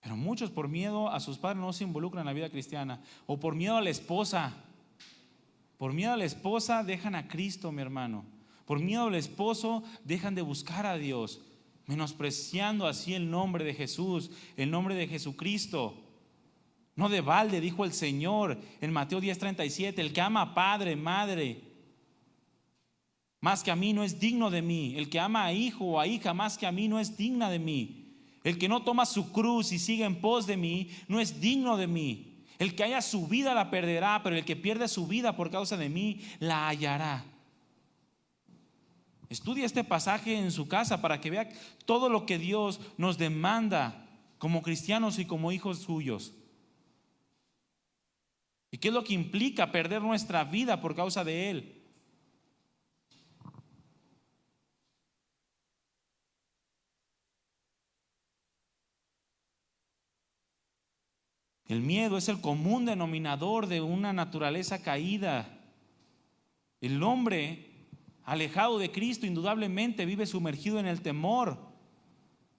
Pero muchos por miedo a sus padres no se involucran en la vida cristiana. O por miedo a la esposa. Por miedo a la esposa dejan a Cristo, mi hermano. Por miedo al esposo dejan de buscar a Dios, menospreciando así el nombre de Jesús, el nombre de Jesucristo. No de balde, dijo el Señor en Mateo 10:37, el que ama a padre, madre, más que a mí no es digno de mí. El que ama a hijo o a hija más que a mí no es digna de mí. El que no toma su cruz y sigue en pos de mí no es digno de mí. El que haya su vida la perderá, pero el que pierde su vida por causa de mí la hallará. Estudia este pasaje en su casa para que vea todo lo que Dios nos demanda como cristianos y como hijos suyos. ¿Y qué es lo que implica perder nuestra vida por causa de Él? El miedo es el común denominador de una naturaleza caída. El hombre alejado de Cristo indudablemente vive sumergido en el temor.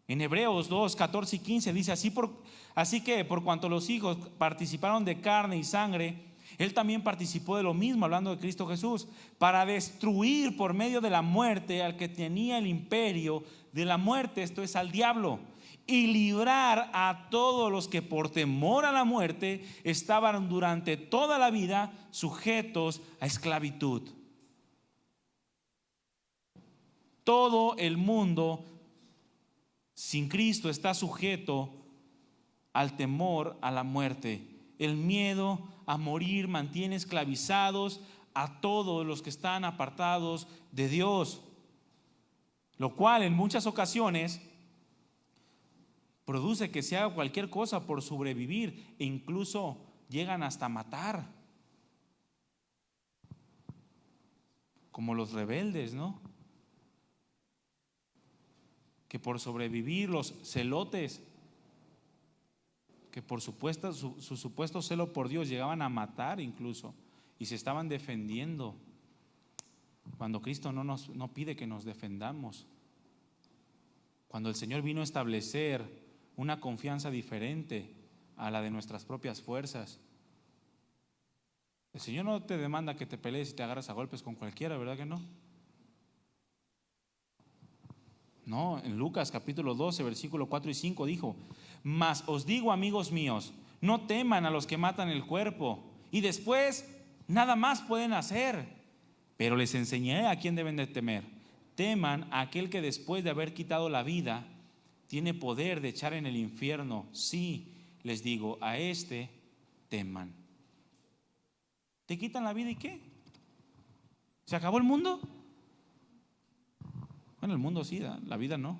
En Hebreos 2:14 y 15 dice: así que por cuanto los hijos participaron de carne y sangre, Él también participó de lo mismo, hablando de Cristo Jesús, para destruir por medio de la muerte al que tenía el imperio de la muerte, esto es, al diablo, y librar a todos los que por temor a la muerte estaban durante toda la vida sujetos a esclavitud. Todo el mundo sin Cristo está sujeto al temor a la muerte. El miedo a morir mantiene esclavizados a todos los que están apartados de Dios, lo cual en muchas ocasiones produce que se haga cualquier cosa por sobrevivir e incluso llegan hasta matar, como los rebeldes, ¿no? Que por sobrevivir, los celotes, que por su supuesto celo por Dios llegaban a matar incluso, y se estaban defendiendo, cuando Cristo no pide que nos defendamos. Cuando el Señor vino a establecer una confianza diferente a la de nuestras propias fuerzas. El Señor no te demanda que te pelees y te agarras a golpes con cualquiera, ¿verdad que no? No, en Lucas capítulo 12, versículo 4 y 5 dijo: mas os digo, amigos míos, no teman a los que matan el cuerpo y después nada más pueden hacer, pero les enseñaré a quién deben de temer. Teman a aquel que después de haber quitado la vida tiene poder de echar en el infierno. Sí, les digo, a este teman. ¿Te quitan la vida y qué? ¿Se acabó el mundo? Bueno, el mundo sí, la vida no.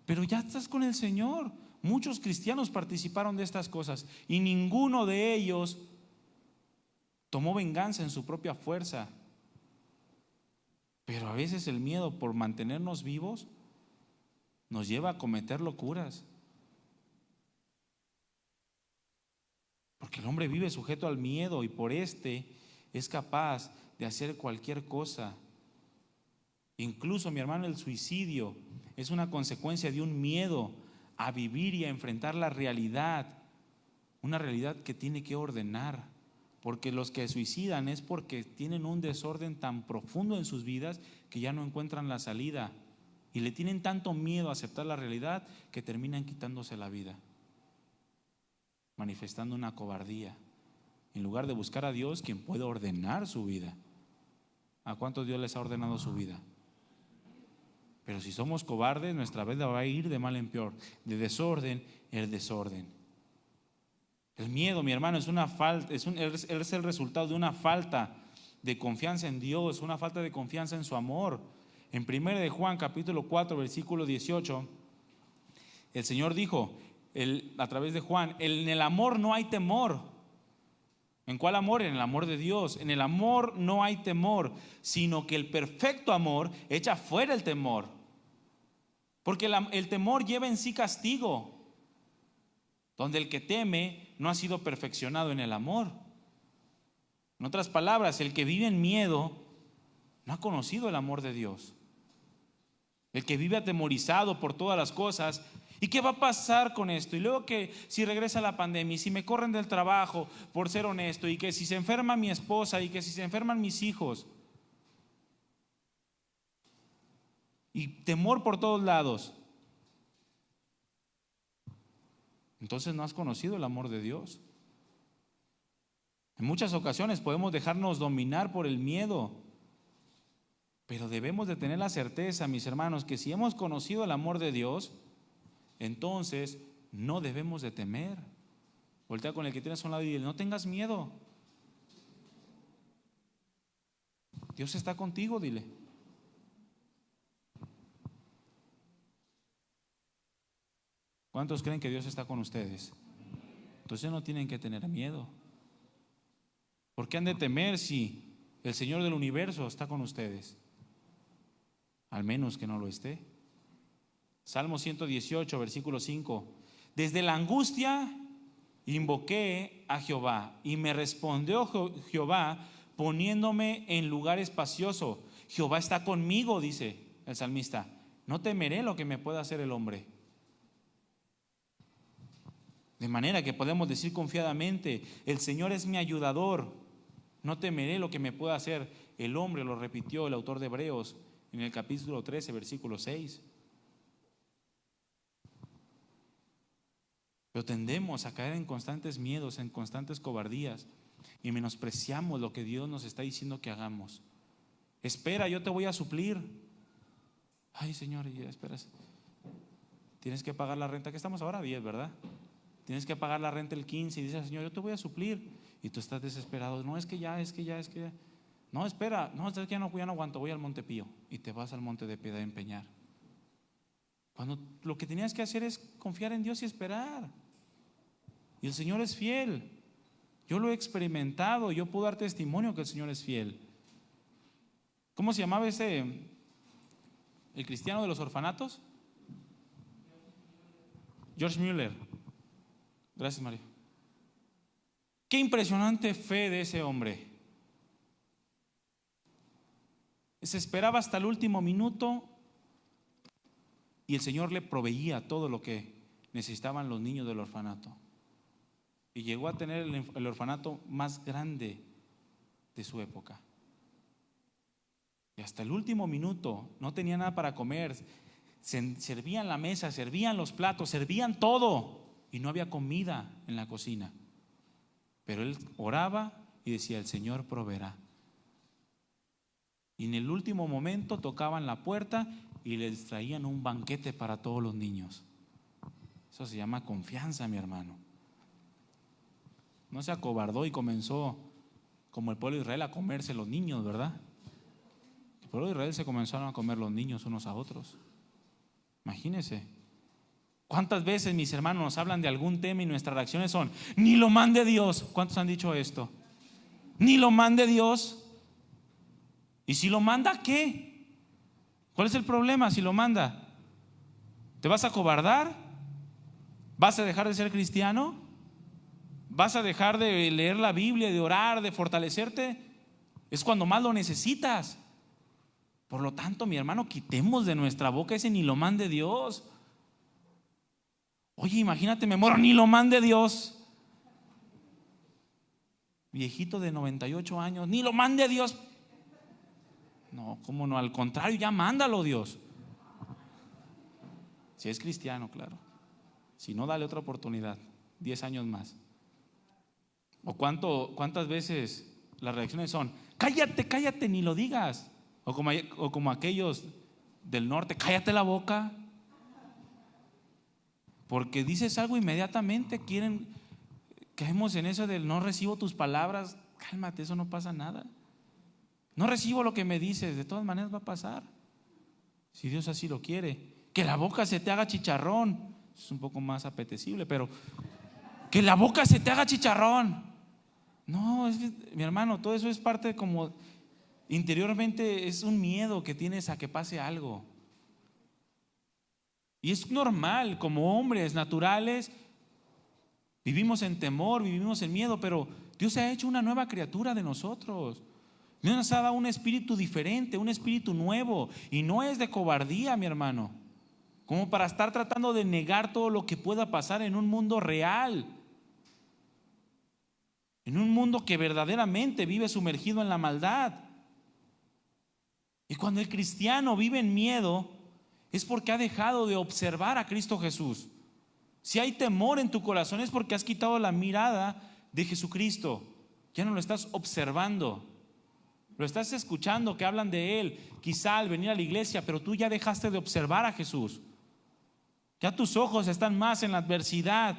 Pero ya estás con el Señor. Muchos cristianos participaron de estas cosas y ninguno de ellos tomó venganza en su propia fuerza. Pero a veces el miedo por mantenernos vivos nos lleva a cometer locuras. Porque el hombre vive sujeto al miedo y por este es capaz de hacer cualquier cosa. Incluso, mi hermano, el suicidio es una consecuencia de un miedo a vivir y a enfrentar la realidad, una realidad que tiene que ordenar, porque los que suicidan es porque tienen un desorden tan profundo en sus vidas que ya no encuentran la salida y le tienen tanto miedo a aceptar la realidad que terminan quitándose la vida, manifestando una cobardía, en lugar de buscar a Dios, quien puede ordenar su vida. ¿A cuántos Dios les ha ordenado su vida? Pero si somos cobardes, nuestra vida va a ir de mal en peor, de desorden en desorden. El miedo, mi hermano, es una falta, es el resultado de una falta de confianza en Dios, una falta de confianza en su amor. En 1 de Juan capítulo 4 versículo 18, el Señor dijo a través de Juan: en el amor no hay temor. ¿En cuál amor? En el amor de Dios. En el amor no hay temor, sino que el perfecto amor echa fuera el temor. Porque el temor lleva en sí castigo, donde el que teme no ha sido perfeccionado en el amor. En otras palabras, el que vive en miedo no ha conocido el amor de Dios. El que vive atemorizado por todas las cosas. ¿Y qué va a pasar con esto? Y luego que si regresa la pandemia y si me corren del trabajo por ser honesto, y que si se enferma mi esposa y que si se enferman mis hijos, y temor por todos lados, entonces no has conocido el amor de Dios. En muchas ocasiones podemos dejarnos dominar por el miedo, pero debemos de tener la certeza, mis hermanos, que si hemos conocido el amor de Dios, entonces no debemos de temer. Voltea con el que tienes a un lado y dile: no tengas miedo, Dios está contigo, dile. ¿Cuántos creen que Dios está con ustedes? Entonces no tienen que tener miedo. ¿Por qué han de temer si el Señor del universo está con ustedes? Al menos que no lo esté. Salmo 118, versículo 5. Desde la angustia invoqué a Jehová y me respondió Jehová poniéndome en lugar espacioso. Jehová está conmigo, dice el salmista. No temeré lo que me pueda hacer el hombre. De manera que podemos decir confiadamente: el Señor es mi ayudador, no temeré lo que me pueda hacer el hombre. Lo repitió el autor de Hebreos en el capítulo 13, versículo 6. Pero tendemos a caer en constantes miedos, en constantes cobardías, y menospreciamos lo que Dios nos está diciendo que hagamos. Espera, yo te voy a suplir. Ay, Señor, ya esperas. Tienes que pagar la renta, que estamos ahora 10, ¿verdad? Tienes que pagar la renta el 15 y dices: Señor, yo te voy a suplir. Y tú estás desesperado. No, es que ya. No, espera, no, es que ya no aguanto, voy al Monte Pío. Y te vas al Monte de Piedad a empeñar. Cuando lo que tenías que hacer es confiar en Dios y esperar. Y el Señor es fiel. Yo lo he experimentado, yo puedo dar testimonio que el Señor es fiel. ¿Cómo se llamaba el cristiano de los orfanatos? George Mueller. Gracias, María. Qué impresionante fe de ese hombre. Se esperaba hasta el último minuto y el Señor le proveía todo lo que necesitaban los niños del orfanato. Y llegó a tener el orfanato más grande de su época. Y hasta el último minuto no tenía nada para comer. Servían la mesa, servían los platos, servían todo. Y no había comida en la cocina. Pero él oraba y decía: el Señor proveerá. Y en el último momento tocaban la puerta y les traían un banquete para todos los niños. Eso se llama confianza, mi hermano. No se acobardó y comenzó, como el pueblo de Israel, a comerse los niños, ¿verdad? El pueblo de Israel se comenzaron a comer los niños unos a otros. Imagínense. ¿Cuántas veces, mis hermanos, nos hablan de algún tema y nuestras reacciones son: ni lo mande Dios? ¿Cuántos han dicho esto? Ni lo mande Dios. ¿Y si lo manda, qué? ¿Cuál es el problema si lo manda? ¿Te vas a acobardar? ¿Vas a dejar de ser cristiano? ¿Vas a dejar de leer la Biblia, de orar, de fortalecerte? Es cuando más lo necesitas. Por lo tanto, mi hermano, quitemos de nuestra boca ese ni lo mande Dios. Oye, imagínate, me muero, ni lo mande Dios. Viejito de 98 años, ni lo mande Dios. No, ¿cómo no? Al contrario, ya mándalo Dios. Si es cristiano, claro. Si no, dale otra oportunidad, 10 años más. ¿O cuántas veces las reacciones son: cállate, cállate, ni lo digas? O como aquellos del norte: cállate la boca. Porque dices algo, inmediatamente caemos en eso del: no recibo tus palabras. Cálmate, eso no pasa nada. No recibo lo que me dices, de todas maneras va a pasar, si Dios así lo quiere. Que la boca se te haga chicharrón, es un poco más apetecible, pero que la boca se te haga chicharrón. No, es que, mi hermano, todo eso es parte como interiormente, es un miedo que tienes a que pase algo. Y es normal, como hombres naturales, vivimos en temor, vivimos en miedo, pero Dios ha hecho una nueva criatura de nosotros. Dios nos ha dado un espíritu diferente, un espíritu nuevo, y no es de cobardía, mi hermano, como para estar tratando de negar todo lo que pueda pasar en un mundo real, en un mundo que verdaderamente vive sumergido en la maldad. Y cuando el cristiano vive en miedo, es porque ha dejado de observar a Cristo Jesús. Si hay temor en tu corazón, es porque has quitado la mirada de Jesucristo. Ya no lo estás observando, lo estás escuchando que hablan de Él, quizá al venir a la iglesia, pero tú ya dejaste de observar a Jesús. Ya tus ojos están más en la adversidad.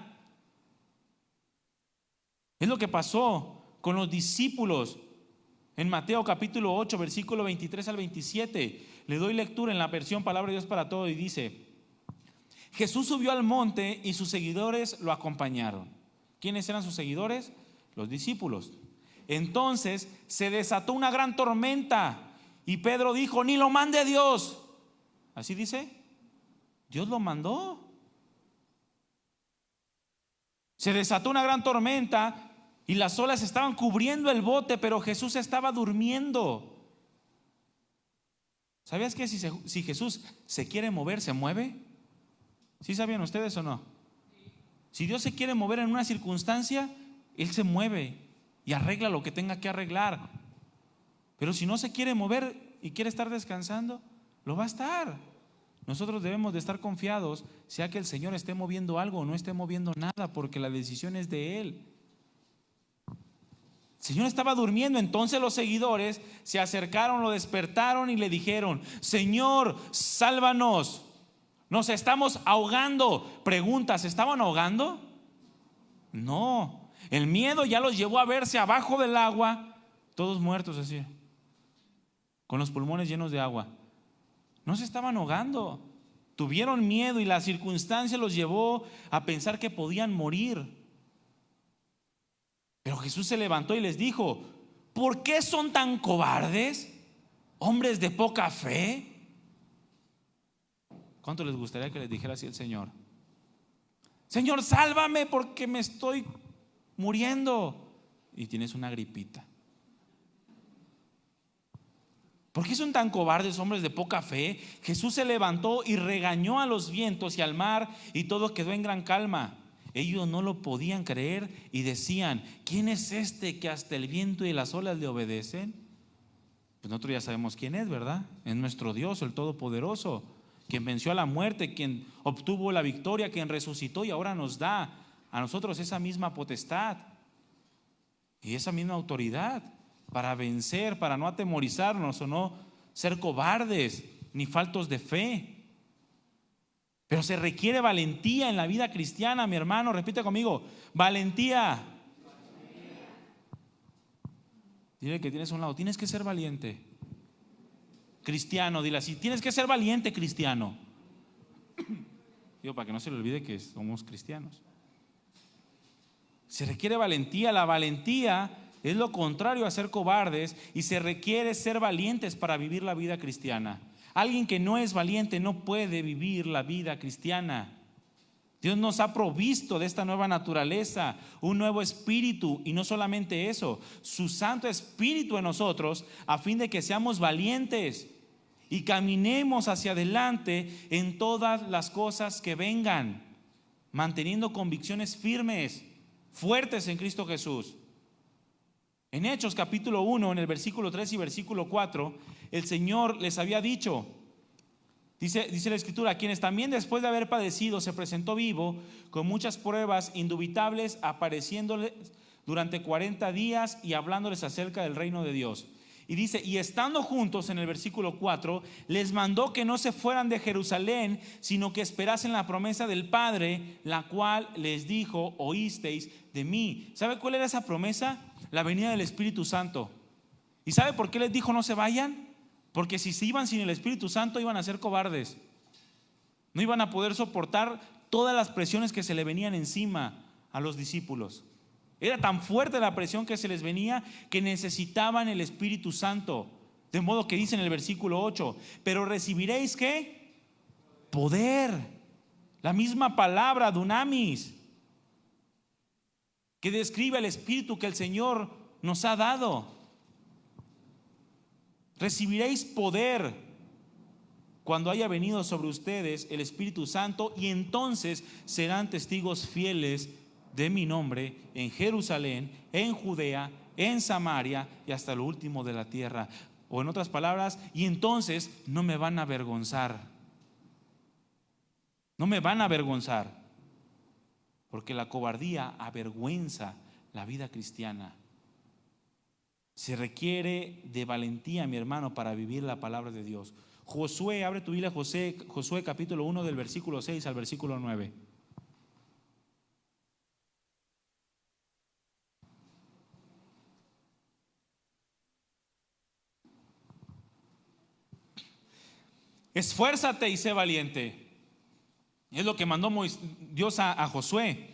Es lo que pasó con los discípulos en Mateo capítulo 8, versículo 23 al 27. Le doy lectura en la versión Palabra de Dios para Todos y dice: Jesús subió al monte y sus seguidores lo acompañaron. ¿Quiénes eran sus seguidores? Los discípulos. Entonces se desató una gran tormenta y Pedro dijo: ni lo mande Dios. ¿Así dice? Dios lo mandó. Se desató una gran tormenta y las olas estaban cubriendo el bote, pero Jesús estaba durmiendo. ¿Sabías que si Jesús se quiere mover, se mueve? ¿Sí sabían ustedes o no? Si Dios se quiere mover en una circunstancia, Él se mueve y arregla lo que tenga que arreglar. Pero si no se quiere mover y quiere estar descansando, lo va a estar. Nosotros debemos de estar confiados, sea que el Señor esté moviendo algo o no esté moviendo nada, porque la decisión es de Él. El Señor estaba durmiendo, entonces los seguidores se acercaron, lo despertaron y le dijeron: Señor, sálvanos, nos estamos ahogando. Pregunta, ¿se estaban ahogando? No, el miedo ya los llevó a verse abajo del agua, todos muertos así, con los pulmones llenos de agua. No se estaban ahogando, tuvieron miedo y la circunstancia los llevó a pensar que podían morir. Pero Jesús se levantó y les dijo: ¿por qué son tan cobardes, hombres de poca fe? ¿Cuánto les gustaría que les dijera así el Señor? Señor, sálvame porque me estoy muriendo y tienes una gripita. ¿Por qué son tan cobardes, hombres de poca fe? Jesús se levantó y regañó a los vientos y al mar, y todo quedó en gran calma. Ellos no lo podían creer y decían: ¿quién es este que hasta el viento y las olas le obedecen? Pues nosotros ya sabemos quién es, ¿verdad? Es nuestro Dios, el Todopoderoso, quien venció a la muerte, quien obtuvo la victoria, quien resucitó y ahora nos da a nosotros esa misma potestad y esa misma autoridad para vencer, para no atemorizarnos o no ser cobardes ni faltos de fe. Pero se requiere valentía en la vida cristiana, mi hermano. Repite conmigo: valentía. Dile que tienes a un lado: tienes que ser valiente. Cristiano, dile así: tienes que ser valiente, cristiano. Digo, para que no se le olvide que somos cristianos. Se requiere valentía. La valentía es lo contrario a ser cobardes, y se requiere ser valientes para vivir la vida cristiana. Alguien que no es valiente no puede vivir la vida cristiana. Dios nos ha provisto de esta nueva naturaleza, un nuevo espíritu, y no solamente eso, su Santo Espíritu en nosotros, a fin de que seamos valientes y caminemos hacia adelante en todas las cosas que vengan, manteniendo convicciones firmes, fuertes en Cristo Jesús. En Hechos capítulo 1, en el versículo 3 y versículo 4, el Señor les había dicho, dice la Escritura: quienes también después de haber padecido se presentó vivo con muchas pruebas indubitables, apareciéndoles durante 40 días y hablándoles acerca del reino de Dios. Y dice: y estando juntos, en el versículo 4, les mandó que no se fueran de Jerusalén, sino que esperasen la promesa del Padre, la cual les dijo: oísteis de mí. ¿Sabe cuál era esa promesa? La venida del Espíritu Santo. ¿Y sabe por qué les dijo no se vayan? Porque si se iban sin el Espíritu Santo iban a ser cobardes. No iban a poder soportar todas las presiones que se le venían encima a los discípulos. Era tan fuerte la presión que se les venía que necesitaban el Espíritu Santo. De modo que dice en el versículo 8: pero recibiréis ¿qué? Poder. La misma palabra dunamis, que describe el Espíritu que el Señor nos ha dado. Recibiréis poder cuando haya venido sobre ustedes el Espíritu Santo, y entonces serán testigos fieles de mi nombre en Jerusalén, en Judea, en Samaria y hasta lo último de la tierra. O en otras palabras, y entonces no me van a avergonzar. No me van a avergonzar, porque la cobardía avergüenza la vida cristiana. Se requiere de valentía, mi hermano, para vivir la palabra de Dios. Josué, abre tu Biblia, Josué capítulo 1, del versículo 6 al versículo 9. Esfuérzate y sé valiente. Es lo que mandó Dios a Josué.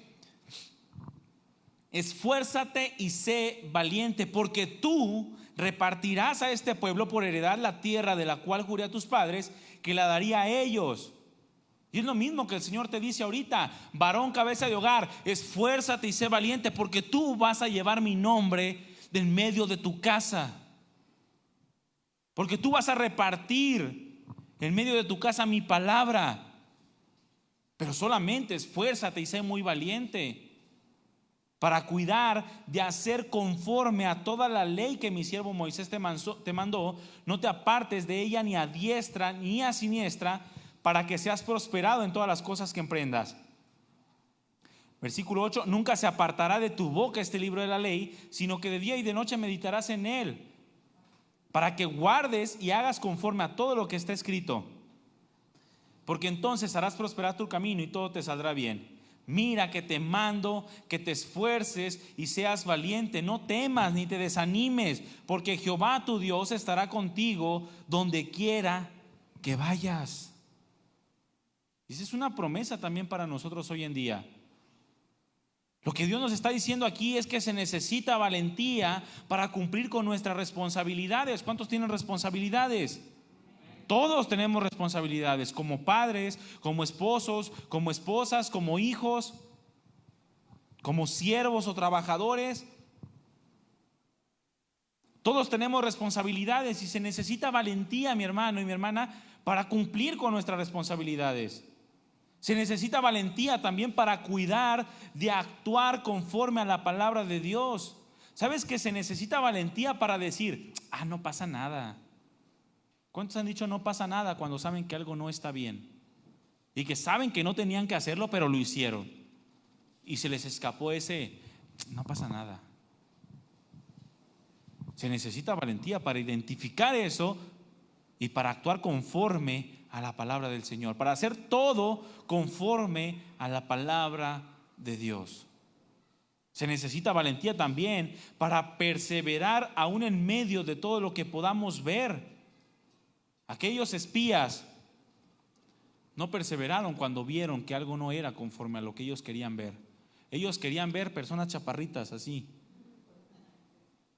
Esfuérzate y sé valiente, porque tú repartirás a este pueblo por heredad la tierra de la cual juré a tus padres que la daría a ellos. Y es lo mismo que el Señor te dice ahorita: varón, cabeza de hogar, esfuérzate y sé valiente, porque tú vas a llevar mi nombre en medio de tu casa. Porque tú vas a repartir en medio de tu casa mi palabra. Pero solamente esfuérzate y sé muy valiente para cuidar de hacer conforme a toda la ley que mi siervo Moisés te mandó. No te apartes de ella ni a diestra ni a siniestra, para que seas prosperado en todas las cosas que emprendas. Versículo 8: nunca se apartará de tu boca este libro de la ley, sino que de día y de noche meditarás en él, para que guardes y hagas conforme a todo lo que está escrito, porque entonces harás prosperar tu camino y todo te saldrá bien. Mira que te mando que te esfuerces y seas valiente, no temas ni te desanimes, porque Jehová tu Dios estará contigo donde quiera que vayas. Y esa es una promesa también para nosotros hoy en día. Lo que Dios nos está diciendo aquí es que se necesita valentía para cumplir con nuestras responsabilidades. ¿Cuántos tienen responsabilidades? Todos tenemos responsabilidades, como padres, como esposos, como esposas, como hijos, como siervos o trabajadores. Todos tenemos responsabilidades y se necesita valentía, mi hermano y mi hermana, para cumplir con nuestras responsabilidades. Se necesita valentía también para cuidar de actuar conforme a la palabra de Dios. ¿Sabes que se necesita valentía para decir, no pasa nada? ¿Cuántos han dicho no pasa nada cuando saben que algo no está bien? Y que saben que no tenían que hacerlo, pero lo hicieron. Y se les escapó ese, no pasa nada. Se necesita valentía para identificar eso y para actuar conforme a la palabra del Señor, para hacer todo conforme a la palabra de Dios. Se necesita valentía también para perseverar aún en medio de todo lo que podamos ver. Aquellos espías no perseveraron cuando vieron que algo no era conforme a lo que ellos querían ver. Ellos querían ver personas chaparritas así,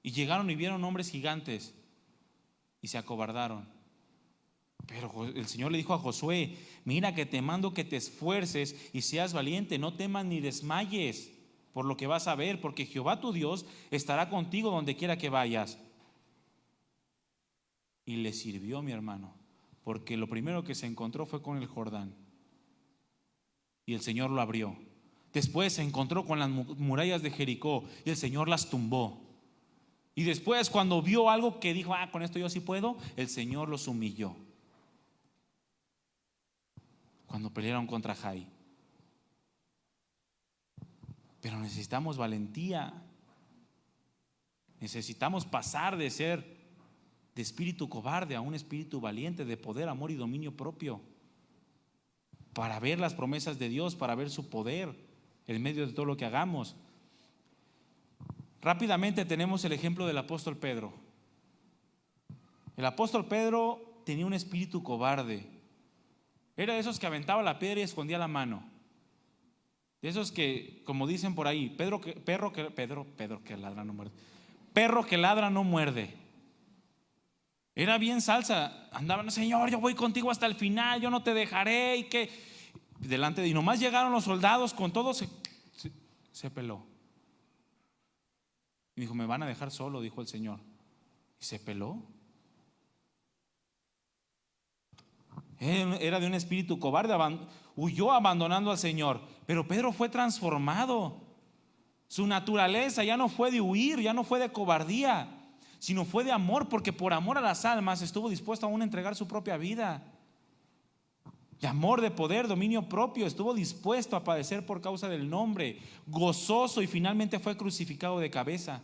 y llegaron y vieron hombres gigantes y se acobardaron. Pero el Señor le dijo a Josué, mira que te mando que te esfuerces y seas valiente, no temas ni desmayes por lo que vas a ver, porque Jehová tu Dios estará contigo donde quiera que vayas. Y le sirvió, mi hermano, porque lo primero que se encontró fue con el Jordán, y el Señor lo abrió. Después se encontró con las murallas de Jericó y el Señor las tumbó. Y después, cuando vio algo que dijo, con esto yo sí puedo, el Señor los humilló. Cuando pelearon contra Jai. Pero necesitamos valentía. Necesitamos pasar de ser de espíritu cobarde a un espíritu valiente, de poder, amor y dominio propio, para ver las promesas de Dios, para ver su poder en medio de todo lo que hagamos. Rápidamente tenemos el ejemplo del apóstol Pedro. El apóstol Pedro tenía un espíritu cobarde. Era de esos que aventaba la piedra y escondía la mano. De esos que, como dicen por ahí, perro que ladra no muerde. Perro que ladra no muerde. Era bien salsa. Andaban, Señor, yo voy contigo hasta el final, yo no te dejaré. Y que delante de, y nomás llegaron los soldados con todo, se peló. Y dijo, me van a dejar solo, dijo el Señor. Y se peló. Era de un espíritu cobarde, huyó abandonando al Señor. Pero Pedro fue transformado. Su naturaleza ya no fue de huir, ya no fue de cobardía, sino fue de amor, porque por amor a las almas estuvo dispuesto aún a entregar su propia vida. De amor, de poder, dominio propio, estuvo dispuesto a padecer por causa del nombre, gozoso, y finalmente fue crucificado de cabeza,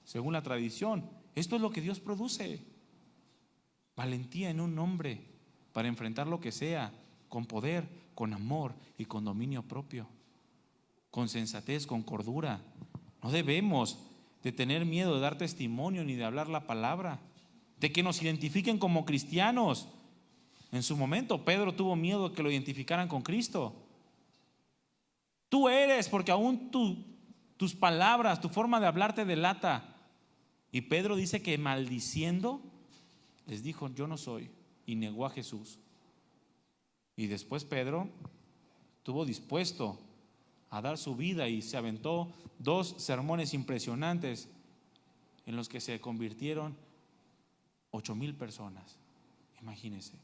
según la tradición. Esto es lo que Dios produce: valentía en un hombre para enfrentar lo que sea, con poder, con amor y con dominio propio, con sensatez, con cordura. No debemos de tener miedo de dar testimonio ni de hablar la palabra, de que nos identifiquen como cristianos. En su momento Pedro tuvo miedo de que lo identificaran con Cristo. Tú eres, porque aún tus palabras, tu forma de hablar te delata. Y Pedro dice que maldiciendo les dijo, yo no soy, y negó a Jesús. Y después Pedro estuvo dispuesto a dar su vida y se aventó 2 sermones impresionantes en los que se convirtieron 8,000 personas. Imagínense.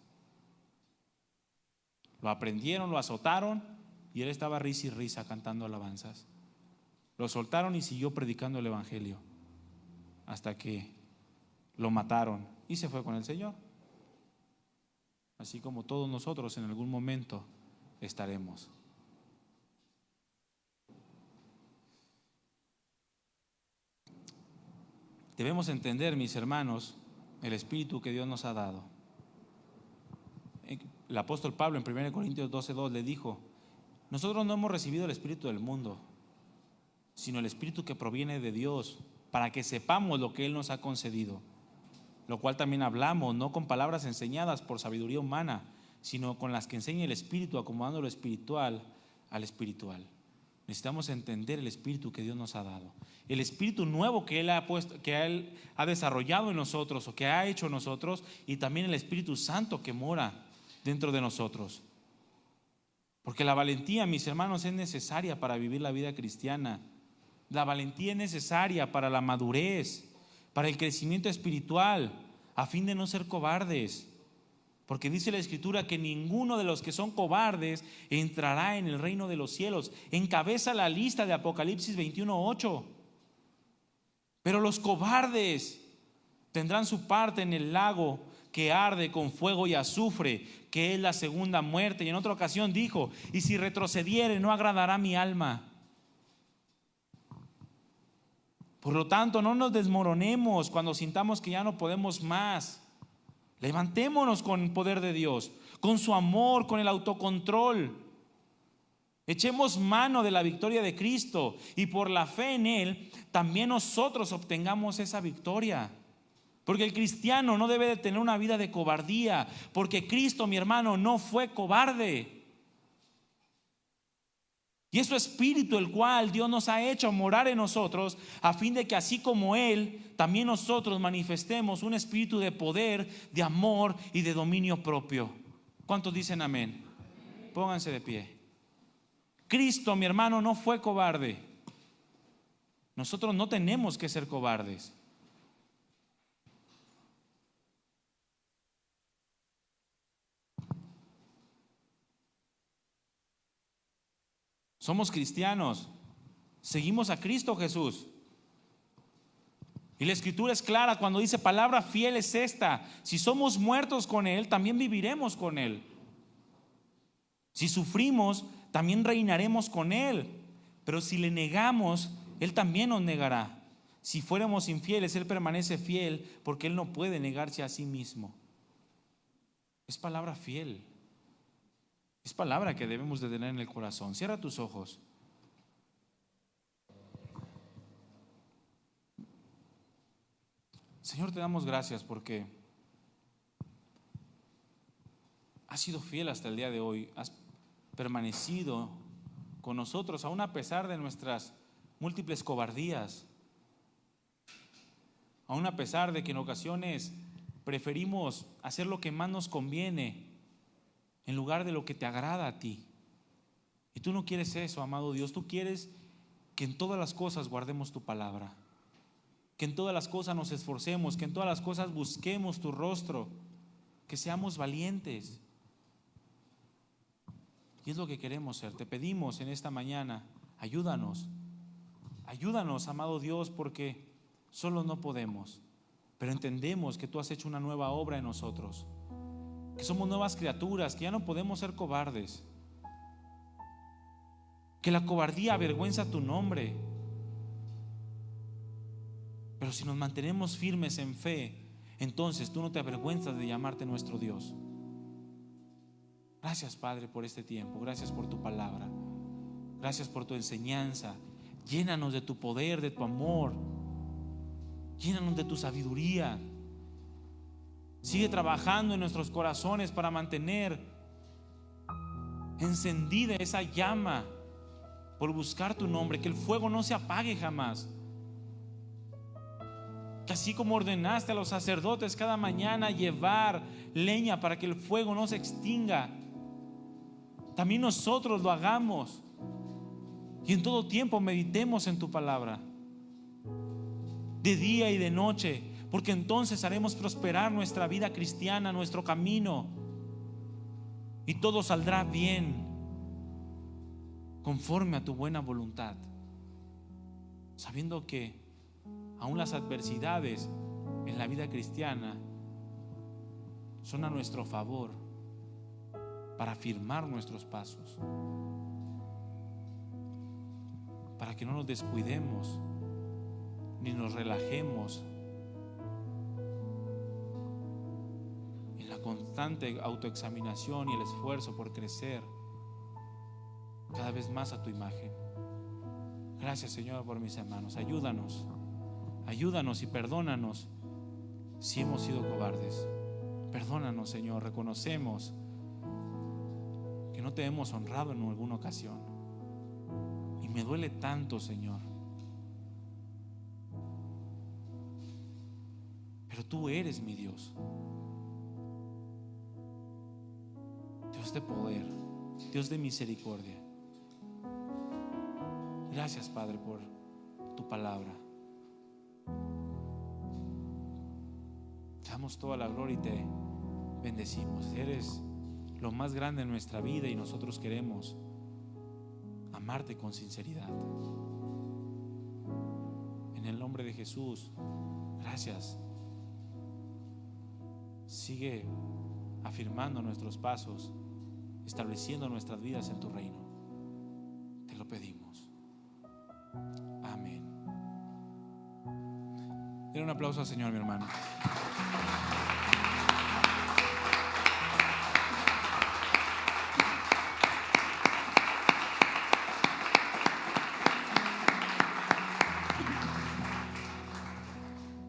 Lo aprendieron, lo azotaron y él estaba risa y risa cantando alabanzas. Lo soltaron y siguió predicando el evangelio hasta que lo mataron y se fue con el Señor. Así como todos nosotros en algún momento estaremos. Debemos entender, mis hermanos, el espíritu que Dios nos ha dado. El apóstol Pablo en 1 Corintios 12:2 le dijo: nosotros no hemos recibido el espíritu del mundo, sino el espíritu que proviene de Dios, para que sepamos lo que Él nos ha concedido, lo cual también hablamos, no con palabras enseñadas por sabiduría humana, sino con las que enseña el espíritu, acomodando lo espiritual al espiritual. Necesitamos entender el espíritu que Dios nos ha dado, el espíritu nuevo que Él ha puesto, que Él ha desarrollado en nosotros o que ha hecho en nosotros, y también el Espíritu Santo que mora dentro de nosotros. Porque la valentía, mis hermanos, es necesaria para vivir la vida cristiana. La valentía es necesaria para la madurez, para el crecimiento espiritual, a fin de no ser cobardes. Porque dice la Escritura que ninguno de los que son cobardes entrará en el reino de los cielos. Encabeza la lista de Apocalipsis 21:8. Pero los cobardes tendrán su parte en el lago que arde con fuego y azufre, que es la segunda muerte. Y en otra ocasión dijo: y si retrocediere, no agradará mi alma. Por lo tanto, no nos desmoronemos cuando sintamos que ya no podemos más. Levantémonos con el poder de Dios, con su amor, con el autocontrol. Echemos mano de la victoria de Cristo, y por la fe en Él también nosotros obtengamos esa victoria. Porque el cristiano no debe de tener una vida de cobardía, porque Cristo, mi hermano, no fue cobarde. Y es su espíritu el cual Dios nos ha hecho morar en nosotros, a fin de que así como Él, también nosotros manifestemos un espíritu de poder, de amor y de dominio propio. ¿Cuántos dicen amén? Pónganse de pie. Cristo, mi hermano, no fue cobarde. Nosotros no tenemos que ser cobardes. Somos cristianos, seguimos a Cristo Jesús. Y la Escritura es clara cuando dice: palabra fiel es esta: si somos muertos con Él, también viviremos con Él. Si sufrimos, también reinaremos con Él. Pero si le negamos, Él también nos negará. Si fuéramos infieles, Él permanece fiel, porque Él no puede negarse a sí mismo. Es palabra fiel. Es palabra que debemos de tener en el corazón. Cierra tus ojos. Señor, te damos gracias porque has sido fiel hasta el día de hoy. Has permanecido con nosotros, aún a pesar de nuestras múltiples cobardías, aún a pesar de que en ocasiones preferimos hacer lo que más nos conviene en lugar de lo que te agrada a ti. Y tú no quieres eso, amado Dios. Tú quieres que en todas las cosas guardemos tu palabra, que en todas las cosas nos esforcemos, que en todas las cosas busquemos tu rostro, que seamos valientes. Y es lo que queremos ser. Te pedimos en esta mañana: ayúdanos, amado Dios, porque solo no podemos, pero entendemos que tú has hecho una nueva obra en nosotros, que somos nuevas criaturas, que ya no podemos ser cobardes, que la cobardía avergüenza tu nombre. Pero si nos mantenemos firmes en fe, entonces tú no te avergüenzas de llamarte nuestro Dios. Gracias, Padre, por este tiempo. Gracias por tu palabra. Gracias por tu enseñanza. Llénanos de tu poder, de tu amor. Llénanos de tu sabiduría. Sigue trabajando en nuestros corazones para mantener encendida esa llama por buscar tu nombre, que el fuego no se apague jamás. Que así como ordenaste a los sacerdotes cada mañana llevar leña para que el fuego no se extinga, también nosotros lo hagamos, y en todo tiempo meditemos en tu palabra, de día y de noche, porque entonces haremos prosperar nuestra vida cristiana, nuestro camino, y todo saldrá bien conforme a tu buena voluntad, sabiendo que aún las adversidades en la vida cristiana son a nuestro favor para afirmar nuestros pasos, para que no nos descuidemos ni nos relajemos en la constante autoexaminación y el esfuerzo por crecer cada vez más a tu imagen. Gracias, Señor, por mis hermanos. Ayúdanos y perdónanos si hemos sido cobardes. Perdónanos, Señor. Reconocemos que no te hemos honrado en alguna ocasión, y me duele tanto, Señor. Pero tú eres mi Dios, Dios de poder, Dios de misericordia. Gracias, Padre, por tu palabra. Te damos toda la gloria y te bendecimos. Eres lo más grande en nuestra vida y nosotros queremos amarte con sinceridad. En el nombre de Jesús, gracias. Sigue afirmando nuestros pasos, estableciendo nuestras vidas en tu reino. Te lo pedimos. Amén. Denle un aplauso al Señor, mi hermano.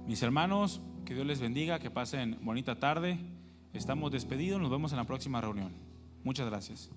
Mis hermanos, que Dios les bendiga, que pasen bonita tarde. Estamos despedidos, nos vemos en la próxima reunión. Muchas gracias.